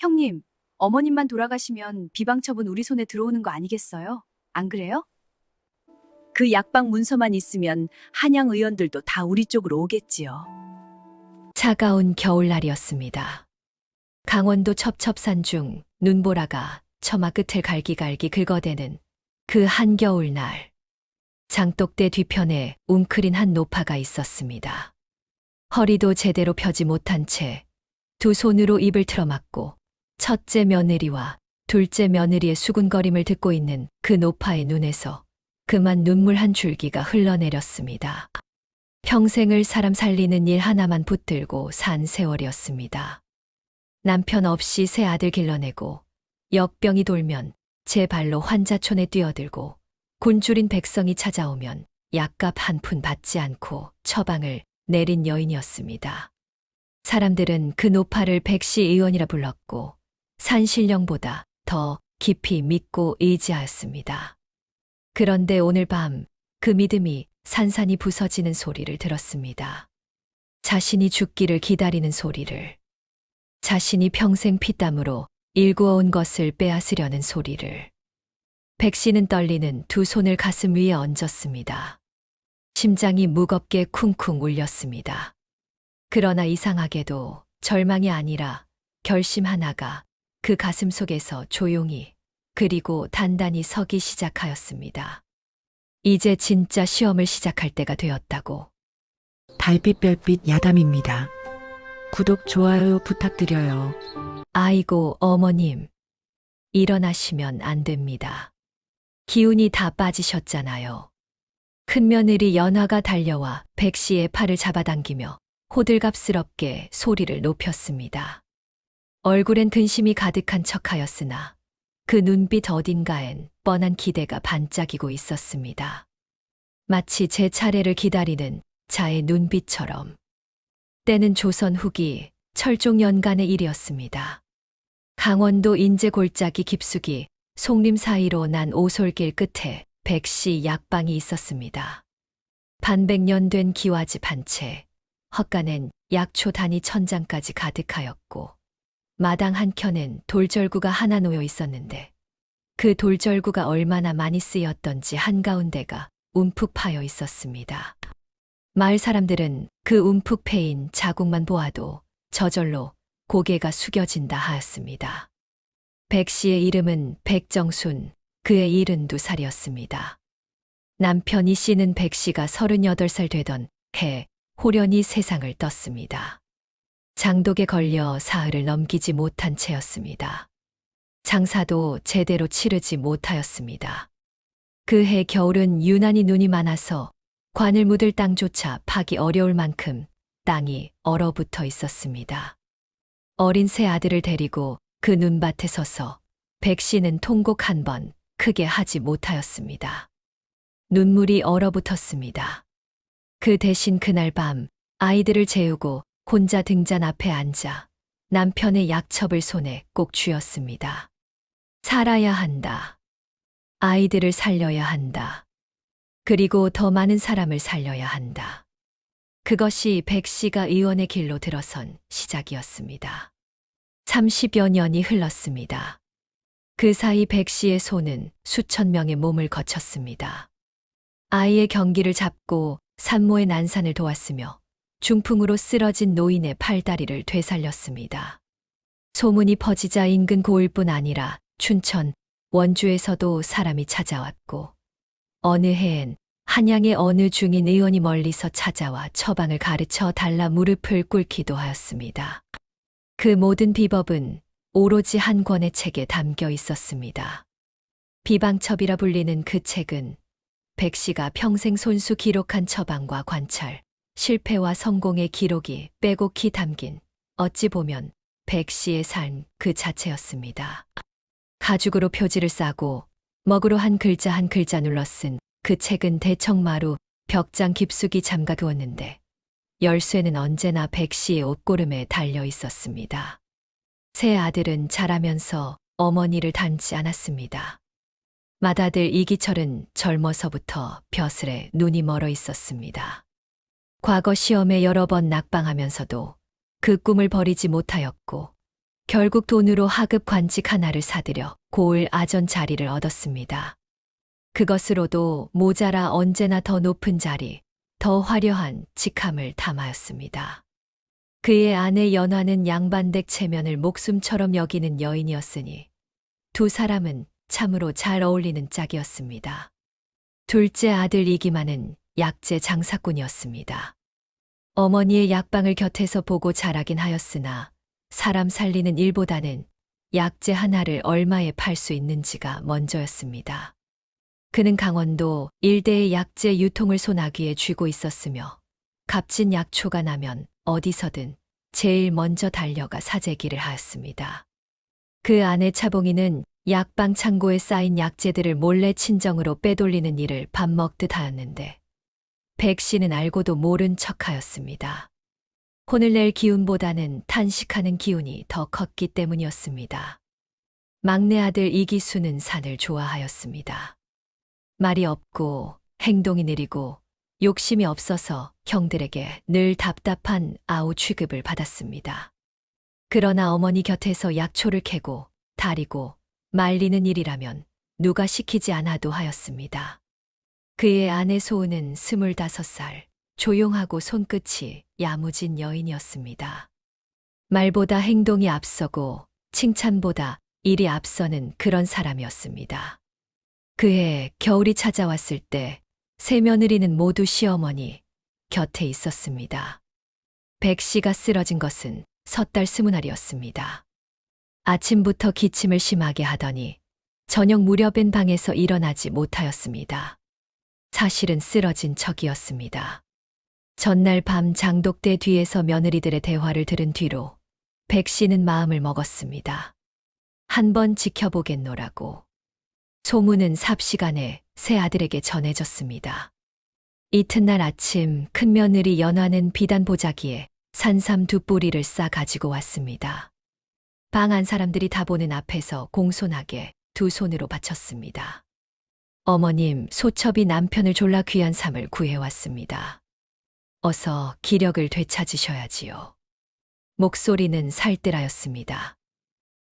형님, 어머님만 돌아가시면 비방첩은 우리 손에 들어오는 거 아니겠어요? 안 그래요? 그 약방 문서만 있으면 한양 의원들도 다 우리 쪽으로 오겠지요. 차가운 겨울날이었습니다. 강원도 첩첩산 중 눈보라가 처마 끝을 갈기갈기 긁어대는 그 한겨울 날. 장독대 뒤편에 웅크린 한 노파가 있었습니다. 허리도 제대로 펴지 못한 채 두 손으로 입을 틀어막고 첫째 며느리와 둘째 며느리의 수군거림을 듣고 있는 그 노파의 눈에서 그만 눈물 한 줄기가 흘러내렸습니다. 평생을 사람 살리는 일 하나만 붙들고 산 세월이었습니다. 남편 없이 새 아들 길러내고 역병이 돌면 제 발로 환자촌에 뛰어들고 곤줄인 백성이 찾아오면 약값 한 푼 받지 않고 처방을 내린 여인이었습니다. 사람들은 그 노파를 백시 의원이라 불렀고 산신령보다 더 깊이 믿고 의지하였습니다. 그런데 오늘 밤 그 믿음이 산산이 부서지는 소리를 들었습니다. 자신이 죽기를 기다리는 소리를, 자신이 평생 피땀으로 일구어온 것을 빼앗으려는 소리를. 백씨는 떨리는 두 손을 가슴 위에 얹었습니다. 심장이 무겁게 쿵쿵 울렸습니다. 그러나 이상하게도 절망이 아니라 결심 하나가 그 가슴 속에서 조용히 그리고 단단히 서기 시작하였습니다. 이제 진짜 시험을 시작할 때가 되었다고. 달빛 별빛 야담입니다. 구독, 좋아요 부탁드려요. 아이고, 어머님. 일어나시면 안 됩니다. 기운이 다 빠지셨잖아요. 큰며느리 연화가 달려와 백씨의 팔을 잡아당기며 호들갑스럽게 소리를 높였습니다. 얼굴엔 근심이 가득한 척하였으나 그 눈빛 어딘가엔 뻔한 기대가 반짝이고 있었습니다. 마치 제 차례를 기다리는 자의 눈빛처럼. 때는 조선 후기 철종 연간의 일이었습니다. 강원도 인제 골짜기 깊숙이 송림 사이로 난 오솔길 끝에 백씨 약방이 있었습니다. 반백년 된 기와집 한 채, 헛간엔 약초 단위 천장까지 가득하였고 마당 한켠엔 돌절구가 하나 놓여 있었는데 그 돌절구가 얼마나 많이 쓰였던지 한가운데가 움푹 파여 있었습니다. 마을 사람들은 그 움푹 패인 자국만 보아도 저절로 고개가 숙여진다 하였습니다. 백씨의 이름은 백정순, 그의 72살이었습니다. 남편이 씨는 백씨가 38살 되던 해 호련히 세상을 떴습니다. 장독에 걸려 사흘을 넘기지 못한 채였습니다. 장사도 제대로 치르지 못하였습니다. 그 해 겨울은 유난히 눈이 많아서 관을 묻을 땅조차 파기 어려울 만큼 땅이 얼어붙어 있었습니다. 어린 새 아들을 데리고 그 눈밭에 서서 백씨는 통곡 한 번 크게 하지 못하였습니다. 눈물이 얼어붙었습니다. 그 대신 그날 밤 아이들을 재우고 혼자 등잔 앞에 앉아 남편의 약첩을 손에 꼭 쥐었습니다. 살아야 한다. 아이들을 살려야 한다. 그리고 더 많은 사람을 살려야 한다. 그것이 백씨가 의원의 길로 들어선 시작이었습니다. 30여 년이 흘렀습니다. 그 사이 백씨의 손은 수천 명의 몸을 거쳤습니다. 아이의 경기를 잡고 산모의 난산을 도왔으며 중풍으로 쓰러진 노인의 팔다리를 되살렸습니다. 소문이 퍼지자 인근 고을뿐 아니라 춘천, 원주에서도 사람이 찾아왔고 어느 해엔 한양의 어느 중인 의원이 멀리서 찾아와 처방을 가르쳐 달라 무릎을 꿇기도 하였습니다. 그 모든 비법은 오로지 한 권의 책에 담겨 있었습니다. 비방첩이라 불리는 그 책은 백씨가 평생 손수 기록한 처방과 관찰, 실패와 성공의 기록이 빼곡히 담긴 어찌 보면 백씨의 삶 그 자체였습니다. 가죽으로 표지를 싸고 먹으로 한 글자 한 글자 눌러 쓴 그 책은 대청마루 벽장 깊숙이 잠가 두었는데 열쇠는 언제나 백씨의 옷고름에 달려 있었습니다. 새 아들은 자라면서 어머니를 닮지 않았습니다. 맏아들 이기철은 젊어서부터 벼슬에 눈이 멀어 있었습니다. 과거 시험에 여러 번 낙방하면서도 그 꿈을 버리지 못하였고 결국 돈으로 하급 관직 하나를 사들여 고을 아전 자리를 얻었습니다. 그것으로도 모자라 언제나 더 높은 자리, 더 화려한 직함을 탐하였습니다. 그의 아내 연화는 양반댁 체면을 목숨처럼 여기는 여인이었으니 두 사람은 참으로 잘 어울리는 짝이었습니다. 둘째 아들 이기만은 약재 장사꾼이었습니다. 어머니의 약방을 곁에서 보고 자라긴 하였으나 사람 살리는 일보다는 약재 하나를 얼마에 팔 수 있는지가 먼저였습니다. 그는 강원도 일대의 약재 유통을 손아귀에 쥐고 있었으며 값진 약초가 나면 어디서든 제일 먼저 달려가 사재기를 하였습니다. 그 아내 차봉이는 약방 창고에 쌓인 약재들을 몰래 친정으로 빼돌리는 일을 밥 먹듯 하였는데 백 씨는 알고도 모른 척하였습니다. 혼을 낼 기운보다는 탄식하는 기운이 더 컸기 때문이었습니다. 막내 아들 이기수는 산을 좋아하였습니다. 말이 없고 행동이 느리고 욕심이 없어서 형들에게 늘 답답한 아우 취급을 받았습니다. 그러나 어머니 곁에서 약초를 캐고 다리고 말리는 일이라면 누가 시키지 않아도 하였습니다. 그의 아내 소은은 25살, 조용하고 손끝이 야무진 여인이었습니다. 말보다 행동이 앞서고 칭찬보다 일이 앞서는 그런 사람이었습니다. 그해 겨울이 찾아왔을 때 세 며느리는 모두 시어머니 곁에 있었습니다. 백 씨가 쓰러진 것은 섣달 스무날이었습니다. 아침부터 기침을 심하게 하더니 저녁 무렵엔 방에서 일어나지 못하였습니다. 사실은 쓰러진 척이었습니다. 전날 밤 장독대 뒤에서 며느리들의 대화를 들은 뒤로 백 씨는 마음을 먹었습니다. 한번 지켜보겠노라고. 소문은 삽시간에 새 아들에게 전해졌습니다. 이튿날 아침 큰 며느리 연화는 비단 보자기에 산삼 2뿌리를 싸 가지고 왔습니다. 방 안 사람들이 다 보는 앞에서 공손하게 두 손으로 바쳤습니다. 어머님, 소첩이 남편을 졸라 귀한 삶을 구해왔습니다. 어서 기력을 되찾으셔야지요. 목소리는 살뜰하였습니다.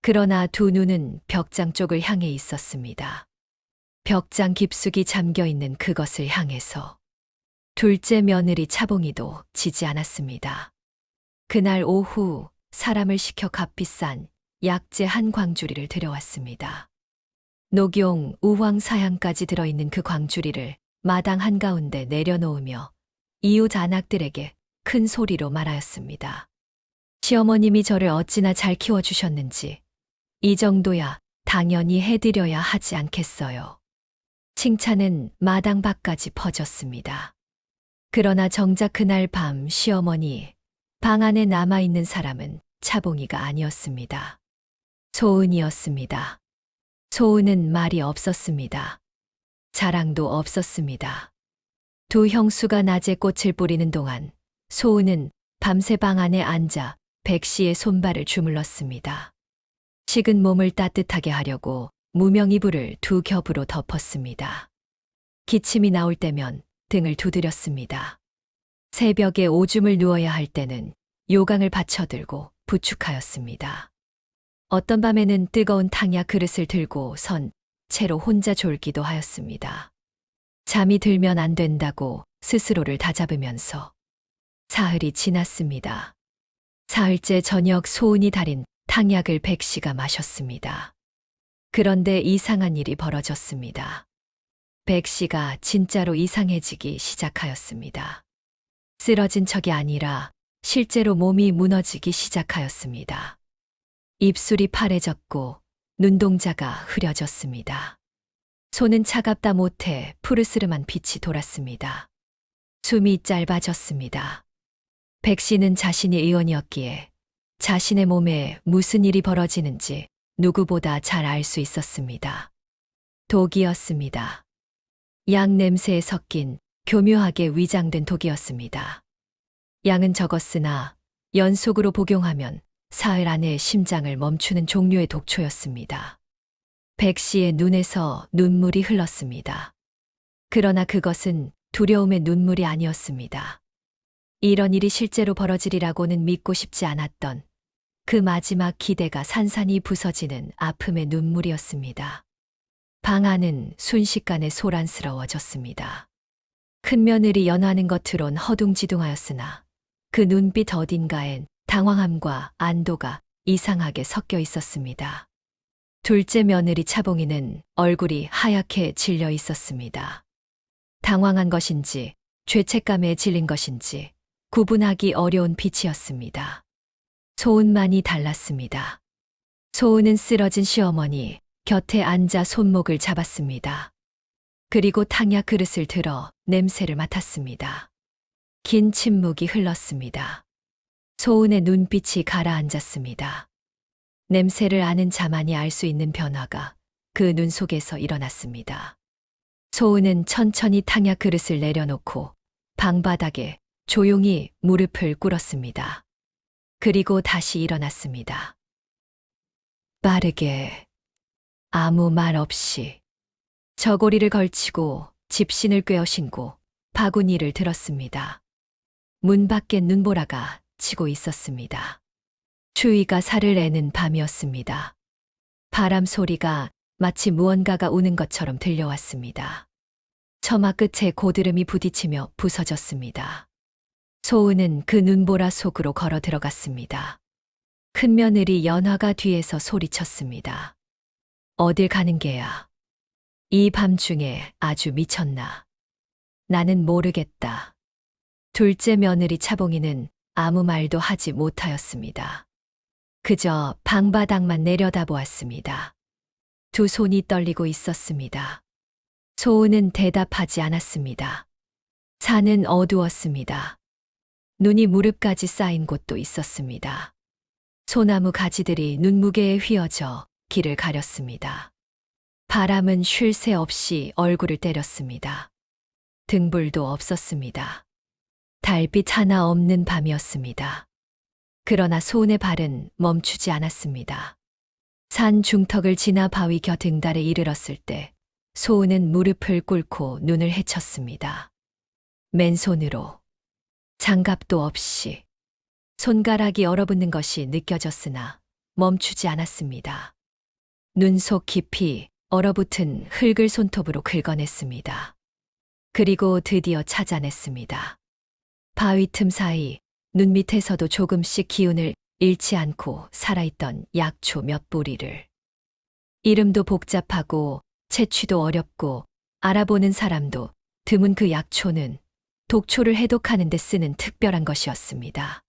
그러나 두 눈은 벽장 쪽을 향해 있었습니다. 벽장 깊숙이 잠겨있는 그것을 향해서 둘째 며느리 차봉이도 지지 않았습니다. 그날 오후 사람을 시켜 값비싼 약재 한 광주리를 들여왔습니다. 녹용, 우황, 사향까지 들어있는 그 광주리를 마당 한가운데 내려놓으며 이웃 안악들에게 큰 소리로 말하였습니다. 시어머님이 저를 어찌나 잘 키워주셨는지 이 정도야 당연히 해드려야 하지 않겠어요. 칭찬은 마당 밖까지 퍼졌습니다. 그러나 정작 그날 밤 시어머니 방 안에 남아있는 사람은 차봉이가 아니었습니다. 소은이었습니다. 소은은 말이 없었습니다. 자랑도 없었습니다. 두 형수가 낮에 꽃을 뿌리는 동안 소은은 밤새 방 안에 앉아 백 씨의 손발을 주물렀습니다. 식은 몸을 따뜻하게 하려고 무명이불을 두 겹으로 덮었습니다. 기침이 나올 때면 등을 두드렸습니다. 새벽에 오줌을 누워야 할 때는 요강을 받쳐들고 부축하였습니다. 어떤 밤에는 뜨거운 탕약 그릇을 들고 선 채로 혼자 졸기도 하였습니다. 잠이 들면 안 된다고 스스로를 다잡으면서 사흘이 지났습니다. 사흘째 저녁 소은이 달인 탕약을 백 씨가 마셨습니다. 그런데 이상한 일이 벌어졌습니다. 백 씨가 진짜로 이상해지기 시작하였습니다. 쓰러진 척이 아니라 실제로 몸이 무너지기 시작하였습니다. 입술이 파래졌고 눈동자가 흐려졌습니다. 손은 차갑다 못해 푸르스름한 빛이 돌았습니다. 숨이 짧아졌습니다. 백 씨는 자신이 의원이었기에 자신의 몸에 무슨 일이 벌어지는지 누구보다 잘 알 수 있었습니다. 독이었습니다. 약 냄새에 섞인 교묘하게 위장된 독이었습니다. 양은 적었으나 연속으로 복용하면 사흘 안에 심장을 멈추는 종류의 독초였습니다. 백 씨의 눈에서 눈물이 흘렀습니다. 그러나 그것은 두려움의 눈물이 아니었습니다. 이런 일이 실제로 벌어지리라고는 믿고 싶지 않았던 그 마지막 기대가 산산이 부서지는 아픔의 눈물이었습니다. 방 안은 순식간에 소란스러워졌습니다. 큰며느리 연하는 겉으론 허둥지둥하였으나 그 눈빛 어딘가엔 당황함과 안도가 이상하게 섞여 있었습니다. 둘째 며느리 차봉이는 얼굴이 하얗게 질려 있었습니다. 당황한 것인지 죄책감에 질린 것인지 구분하기 어려운 빛이었습니다. 소은만이 달랐습니다. 소은은 쓰러진 시어머니 곁에 앉아 손목을 잡았습니다. 그리고 탕약 그릇을 들어 냄새를 맡았습니다. 긴 침묵이 흘렀습니다. 소은의 눈빛이 가라앉았습니다. 냄새를 아는 자만이 알 수 있는 변화가 그 눈 속에서 일어났습니다. 소은은 천천히 탕약 그릇을 내려놓고 방바닥에 조용히 무릎을 꿇었습니다. 그리고 다시 일어났습니다. 빠르게, 아무 말 없이 저고리를 걸치고 집신을 꿰어 신고 바구니를 들었습니다. 문 밖에 눈보라가 치고 있었습니다. 추위가 살을 내는 밤이었습니다. 바람 소리가 마치 무언가가 우는 것처럼 들려왔습니다. 처마 끝에 고드름이 부딪히며 부서졌습니다. 소은은 그 눈보라 속으로 걸어 들어갔습니다. 큰며느리 연화가 뒤에서 소리쳤습니다. 어딜 가는 게야? 이 밤중에 아주 미쳤나? 나는 모르겠다. 둘째 며느리 차봉이는 아무 말도 하지 못하였습니다. 그저 방바닥만 내려다보았습니다. 두 손이 떨리고 있었습니다. 소은은 대답하지 않았습니다. 산은 어두웠습니다. 눈이 무릎까지 쌓인 곳도 있었습니다. 소나무 가지들이 눈무게에 휘어져 길을 가렸습니다. 바람은 쉴 새 없이 얼굴을 때렸습니다. 등불도 없었습니다. 달빛 하나 없는 밤이었습니다. 그러나 소은의 발은 멈추지 않았습니다. 산 중턱을 지나 바위 곁 응달에 이르렀을 때 소은은 무릎을 꿇고 눈을 헤쳤습니다. 맨손으로, 장갑도 없이 손가락이 얼어붙는 것이 느껴졌으나 멈추지 않았습니다. 눈 속 깊이 얼어붙은 흙을 손톱으로 긁어냈습니다. 그리고 드디어 찾아냈습니다. 바위 틈 사이 눈 밑에서도 조금씩 기운을 잃지 않고 살아있던 약초 몇 뿌리를. 이름도 복잡하고 채취도 어렵고 알아보는 사람도 드문 그 약초는 독초를 해독하는 데 쓰는 특별한 것이었습니다.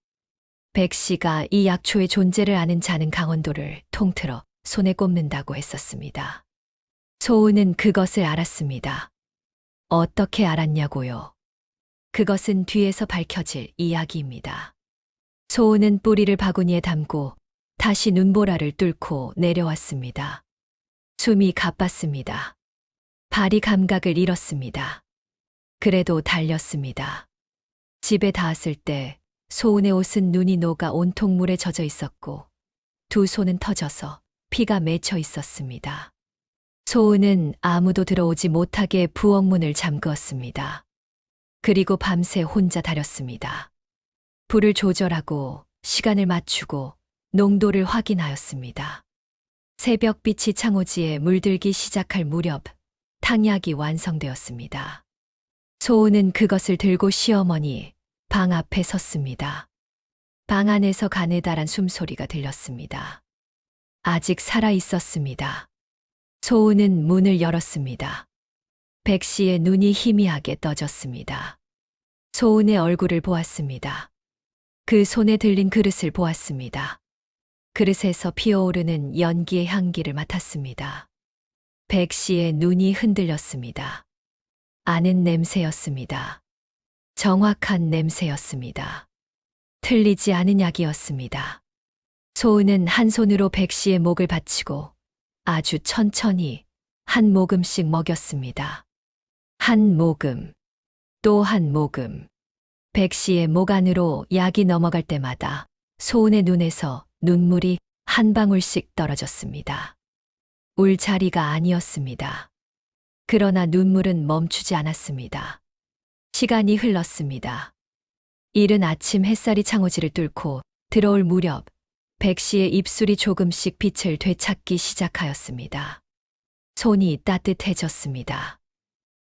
백 씨가 이 약초의 존재를 아는 자는 강원도를 통틀어 손에 꼽는다고 했었습니다. 소은은 그것을 알았습니다. 어떻게 알았냐고요? 그것은 뒤에서 밝혀질 이야기입니다. 소은은 뿌리를 바구니에 담고 다시 눈보라를 뚫고 내려왔습니다. 숨이 가빴습니다. 발이 감각을 잃었습니다. 그래도 달렸습니다. 집에 닿았을 때 소은의 옷은 눈이 녹아 온통 물에 젖어 있었고 두 손은 터져서 피가 맺혀 있었습니다. 소은은 아무도 들어오지 못하게 부엌문을 잠그었습니다. 그리고 밤새 혼자 다렸습니다. 불을 조절하고 시간을 맞추고 농도를 확인하였습니다. 새벽빛이 창호지에 물들기 시작할 무렵 탕약이 완성되었습니다. 소은은 그것을 들고 시어머니 방 앞에 섰습니다. 방 안에서 가느다란 숨소리가 들렸습니다. 아직 살아 있었습니다. 소은은 문을 열었습니다. 백 씨의 눈이 희미하게 떠졌습니다. 소은의 얼굴을 보았습니다. 그 손에 들린 그릇을 보았습니다. 그릇에서 피어오르는 연기의 향기를 맡았습니다. 백 씨의 눈이 흔들렸습니다. 아는 냄새였습니다. 정확한 냄새였습니다. 틀리지 않은 약이었습니다. 소은은 한 손으로 백 씨의 목을 받치고 아주 천천히 한 모금씩 먹였습니다. 한 모금, 또 한 모금. 백 씨의 목 안으로 약이 넘어갈 때마다 소은의 눈에서 눈물이 한 방울씩 떨어졌습니다. 울 자리가 아니었습니다. 그러나 눈물은 멈추지 않았습니다. 시간이 흘렀습니다. 이른 아침 햇살이 창호지를 뚫고 들어올 무렵 백 씨의 입술이 조금씩 빛을 되찾기 시작하였습니다. 손이 따뜻해졌습니다.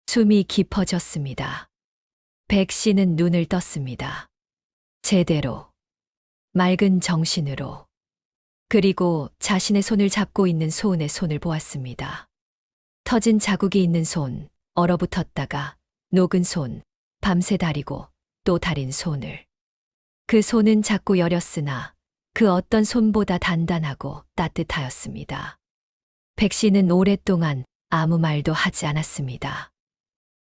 숨이 깊어졌습니다. 백 씨는 눈을 떴습니다. 제대로, 맑은 정신으로. 그리고 자신의 손을 잡고 있는 소은의 손을 보았습니다. 터진 자국이 있는 손, 얼어붙었다가 녹은 손, 밤새 다리고 또 다린 손을. 그 손은 작고 여렸으나 그 어떤 손보다 단단하고 따뜻하였습니다. 백 씨는 오랫동안 아무 말도 하지 않았습니다.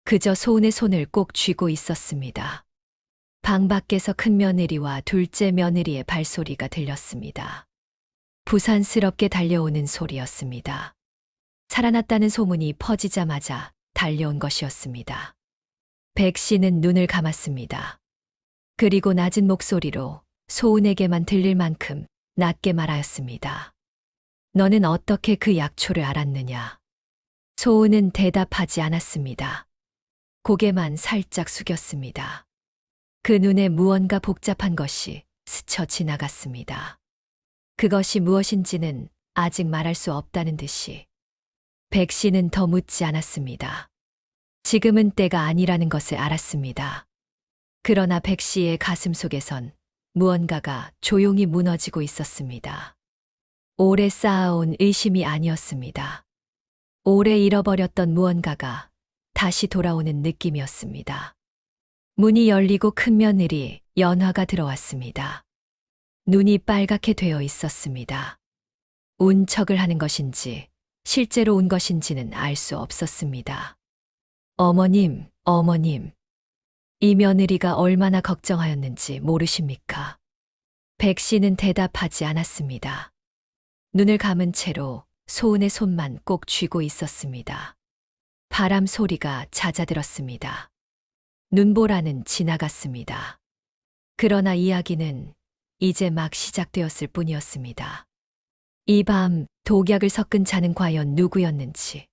그저 소은의 손을 꼭 쥐고 있었습니다. 방 밖에서 큰 며느리와 둘째 며느리의 발소리가 들렸습니다. 부산스럽게 달려오는 소리였습니다. 살아났다는 소문이 퍼지자마자 달려온 것이었습니다. 백 씨는 눈을 감았습니다. 그리고 낮은 목소리로 소은에게만 들릴 만큼 낮게 말하였습니다. 너는 어떻게 그 약초를 알았느냐? 소은은 대답하지 않았습니다. 고개만 살짝 숙였습니다. 그 눈에 무언가 복잡한 것이 스쳐 지나갔습니다. 그것이 무엇인지는 아직 말할 수 없다는 듯이. 백 씨는 더 묻지 않았습니다. 지금은 때가 아니라는 것을 알았습니다. 그러나 백 씨의 가슴 속에선 무언가가 조용히 무너지고 있었습니다. 오래 쌓아온 의심이 아니었습니다. 오래 잃어버렸던 무언가가 다시 돌아오는 느낌이었습니다. 문이 열리고 큰 며느리 연화가 들어왔습니다. 눈이 빨갛게 되어 있었습니다. 운 척을 하는 것인지 실제로 운 것인지는 알 수 없었습니다. 어머님, 어머님. 이 며느리가 얼마나 걱정하였는지 모르십니까? 백 씨는 대답하지 않았습니다. 눈을 감은 채로 소은의 손만 꼭 쥐고 있었습니다. 바람 소리가 잦아들었습니다. 눈보라는 지나갔습니다. 그러나 이야기는 이제 막 시작되었을 뿐이었습니다. 이 밤 독약을 섞은 자는 과연 누구였는지,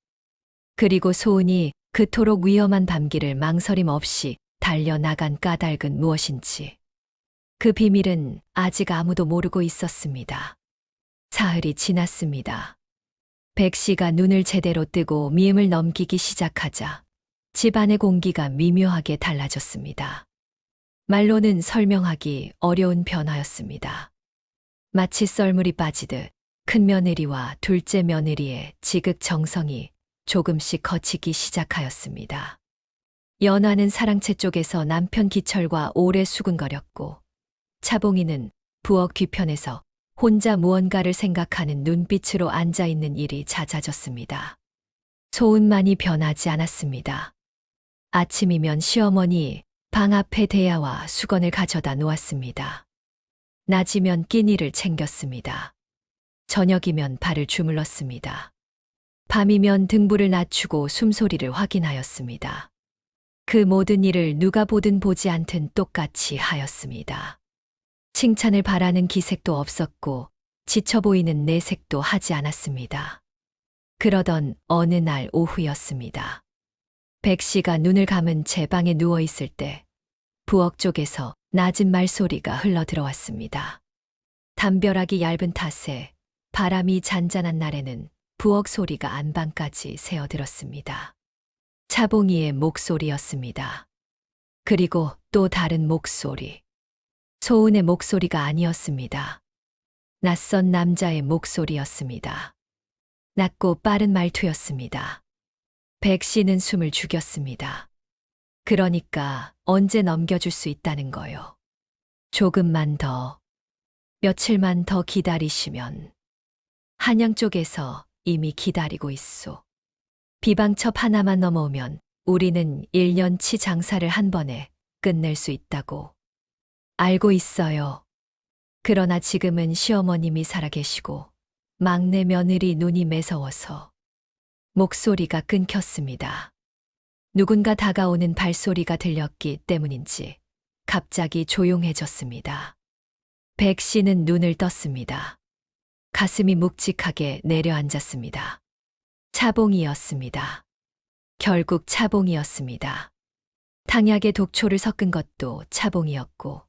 그리고 소은이 그토록 위험한 밤길을 망설임 없이 달려나간 까닭은 무엇인지, 그 비밀은 아직 아무도 모르고 있었습니다. 사흘이 지났습니다. 백 씨가 눈을 제대로 뜨고 미음을 넘기기 시작하자 집안의 공기가 미묘하게 달라졌습니다. 말로는 설명하기 어려운 변화였습니다. 마치 썰물이 빠지듯 큰 며느리와 둘째 며느리의 지극정성이 조금씩 거치기 시작하였습니다. 연화는 사랑채 쪽에서 남편 기철과 오래 수근거렸고, 차봉이는 부엌 뒤편에서 혼자 무언가를 생각하는 눈빛으로 앉아있는 일이 잦아졌습니다. 소은만이 변하지 않았습니다. 아침이면 시어머니 방 앞에 대야와 수건을 가져다 놓았습니다. 낮이면 끼니를 챙겼습니다. 저녁이면 발을 주물렀습니다. 밤이면 등불을 낮추고 숨소리를 확인하였습니다. 그 모든 일을 누가 보든 보지 않든 똑같이 하였습니다. 칭찬을 바라는 기색도 없었고 지쳐 보이는 내색도 하지 않았습니다. 그러던 어느 날 오후였습니다. 백 씨가 눈을 감은 제 방에 누워 있을 때 부엌 쪽에서 낮은 말소리가 흘러 들어왔습니다. 담벼락이 얇은 탓에 바람이 잔잔한 날에는 부엌 소리가 안방까지 새어들었습니다. 차봉이의 목소리였습니다. 그리고 또 다른 목소리. 소은의 목소리가 아니었습니다. 낯선 남자의 목소리였습니다. 낮고 빠른 말투였습니다. 백 씨는 숨을 죽였습니다. 그러니까 언제 넘겨줄 수 있다는 거요. 조금만 더, 며칠만 더 기다리시면. 한양 쪽에서 이미 기다리고 있소. 비방첩 하나만 넘어오면 우리는 1년치 장사를 한 번에 끝낼 수 있다고. 알고 있어요. 그러나 지금은 시어머님이 살아계시고 막내 며느리 눈이 매서워서. 목소리가 끊겼습니다. 누군가 다가오는 발소리가 들렸기 때문인지 갑자기 조용해졌습니다. 백 씨는 눈을 떴습니다. 가슴이 묵직하게 내려앉았습니다. 차봉이었습니다. 결국 차봉이었습니다. 탕약에 독초를 섞은 것도 차봉이었고,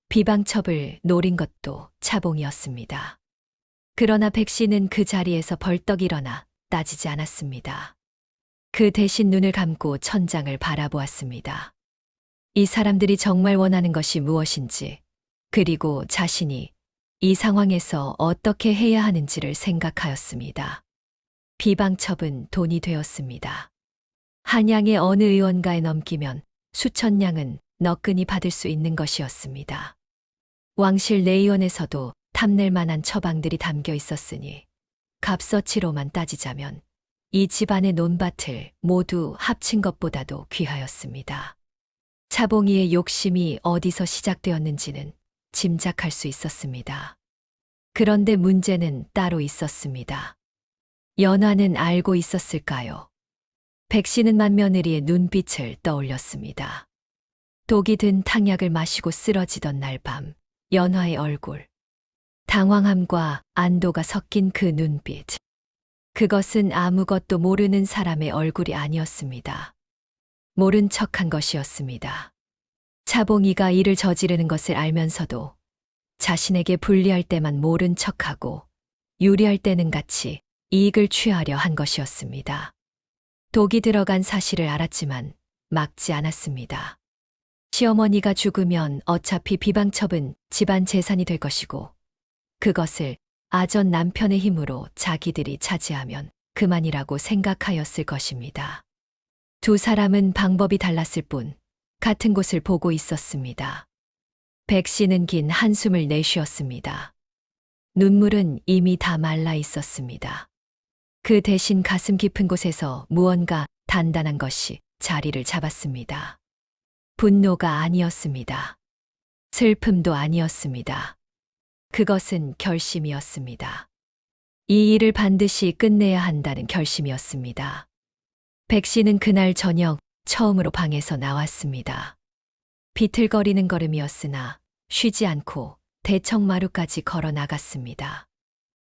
비방첩을 노린 것도 차봉이었습니다. 그러나 백 씨는 그 자리에서 벌떡 일어나 따지지 않았습니다. 그 대신 눈을 감고 천장을 바라보았습니다. 이 사람들이 정말 원하는 것이 무엇인지, 그리고 자신이 이 상황에서 어떻게 해야 하는지를 생각하였습니다. 비방첩은 돈이 되었습니다. 한 양의 어느 의원가에 넘기면 수천 양은 너끈히 받을 수 있는 것이었습니다. 왕실 내의원에서도 탐낼 만한 처방들이 담겨 있었으니 값어치로만 따지자면 이 집안의 논밭을 모두 합친 것보다도 귀하였습니다. 차봉이의 욕심이 어디서 시작되었는지는 짐작할 수 있었습니다. 그런데 문제는 따로 있었습니다. 연화는 알고 있었을까요? 백 씨는 맏며느리의 눈빛을 떠올렸습니다. 독이 든 탕약을 마시고 쓰러지던 날 밤, 연화의 얼굴. 당황함과 안도가 섞인 그 눈빛. 그것은 아무것도 모르는 사람의 얼굴이 아니었습니다. 모른 척한 것이었습니다. 차봉이가 이를 저지르는 것을 알면서도 자신에게 불리할 때만 모른 척하고 유리할 때는 같이 이익을 취하려 한 것이었습니다. 독이 들어간 사실을 알았지만 막지 않았습니다. 시어머니가 죽으면 어차피 비방첩은 집안 재산이 될 것이고 그것을 아전 남편의 힘으로 자기들이 차지하면 그만이라고 생각하였을 것입니다. 두 사람은 방법이 달랐을 뿐 같은 곳을 보고 있었습니다. 백 씨는 긴 한숨을 내쉬었습니다. 눈물은 이미 다 말라 있었습니다. 그 대신 가슴 깊은 곳에서 무언가 단단한 것이 자리를 잡았습니다. 분노가 아니었습니다. 슬픔도 아니었습니다. 그것은 결심이었습니다. 이 일을 반드시 끝내야 한다는 결심이었습니다. 백 씨는 그날 저녁 처음으로 방에서 나왔습니다. 비틀거리는 걸음이었으나 쉬지 않고 대청마루까지 걸어 나갔습니다.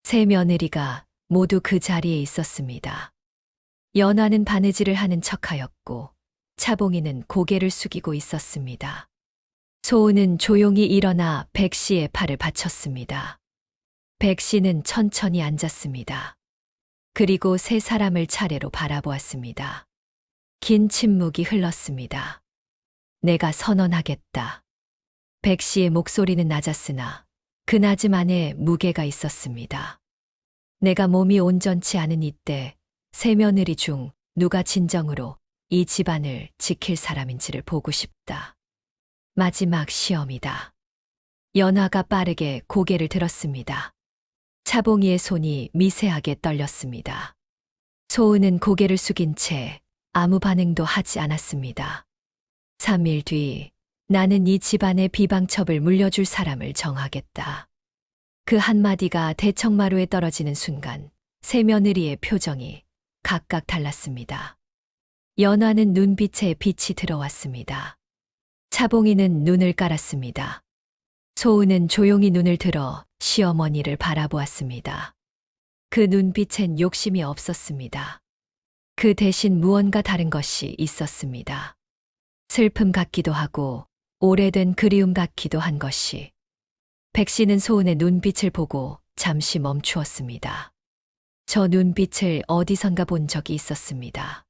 세 며느리가 모두 그 자리에 있었습니다. 연화는 바느질을 하는 척하였고 차봉이는 고개를 숙이고 있었습니다. 소은은 조용히 일어나 백 씨의 팔을 받쳤습니다. 백 씨는 천천히 앉았습니다. 그리고 세 사람을 차례로 바라보았습니다. 긴 침묵이 흘렀습니다. 내가 선언하겠다. 백 씨의 목소리는 낮았으나 그 낮음 안에 무게가 있었습니다. 내가 몸이 온전치 않은 이때 세 며느리 중 누가 진정으로 이 집안을 지킬 사람인지를 보고 싶다. 마지막 시험이다. 연화가 빠르게 고개를 들었습니다. 차봉이의 손이 미세하게 떨렸습니다. 소은은 고개를 숙인 채 아무 반응도 하지 않았습니다. 3일 뒤 나는 이 집안의 비방첩을 물려줄 사람을 정하겠다. 그 한마디가 대청마루에 떨어지는 순간 세 며느리의 표정이 각각 달랐습니다. 연화는 눈빛에 빛이 들어왔습니다. 차봉이는 눈을 깔았습니다. 소은은 조용히 눈을 들어 시어머니를 바라보았습니다. 그 눈빛엔 욕심이 없었습니다. 그 대신 무언가 다른 것이 있었습니다. 슬픔 같기도 하고 오래된 그리움 같기도 한 것이. 백 씨는 소은의 눈빛을 보고 잠시 멈추었습니다. 저 눈빛을 어디선가 본 적이 있었습니다.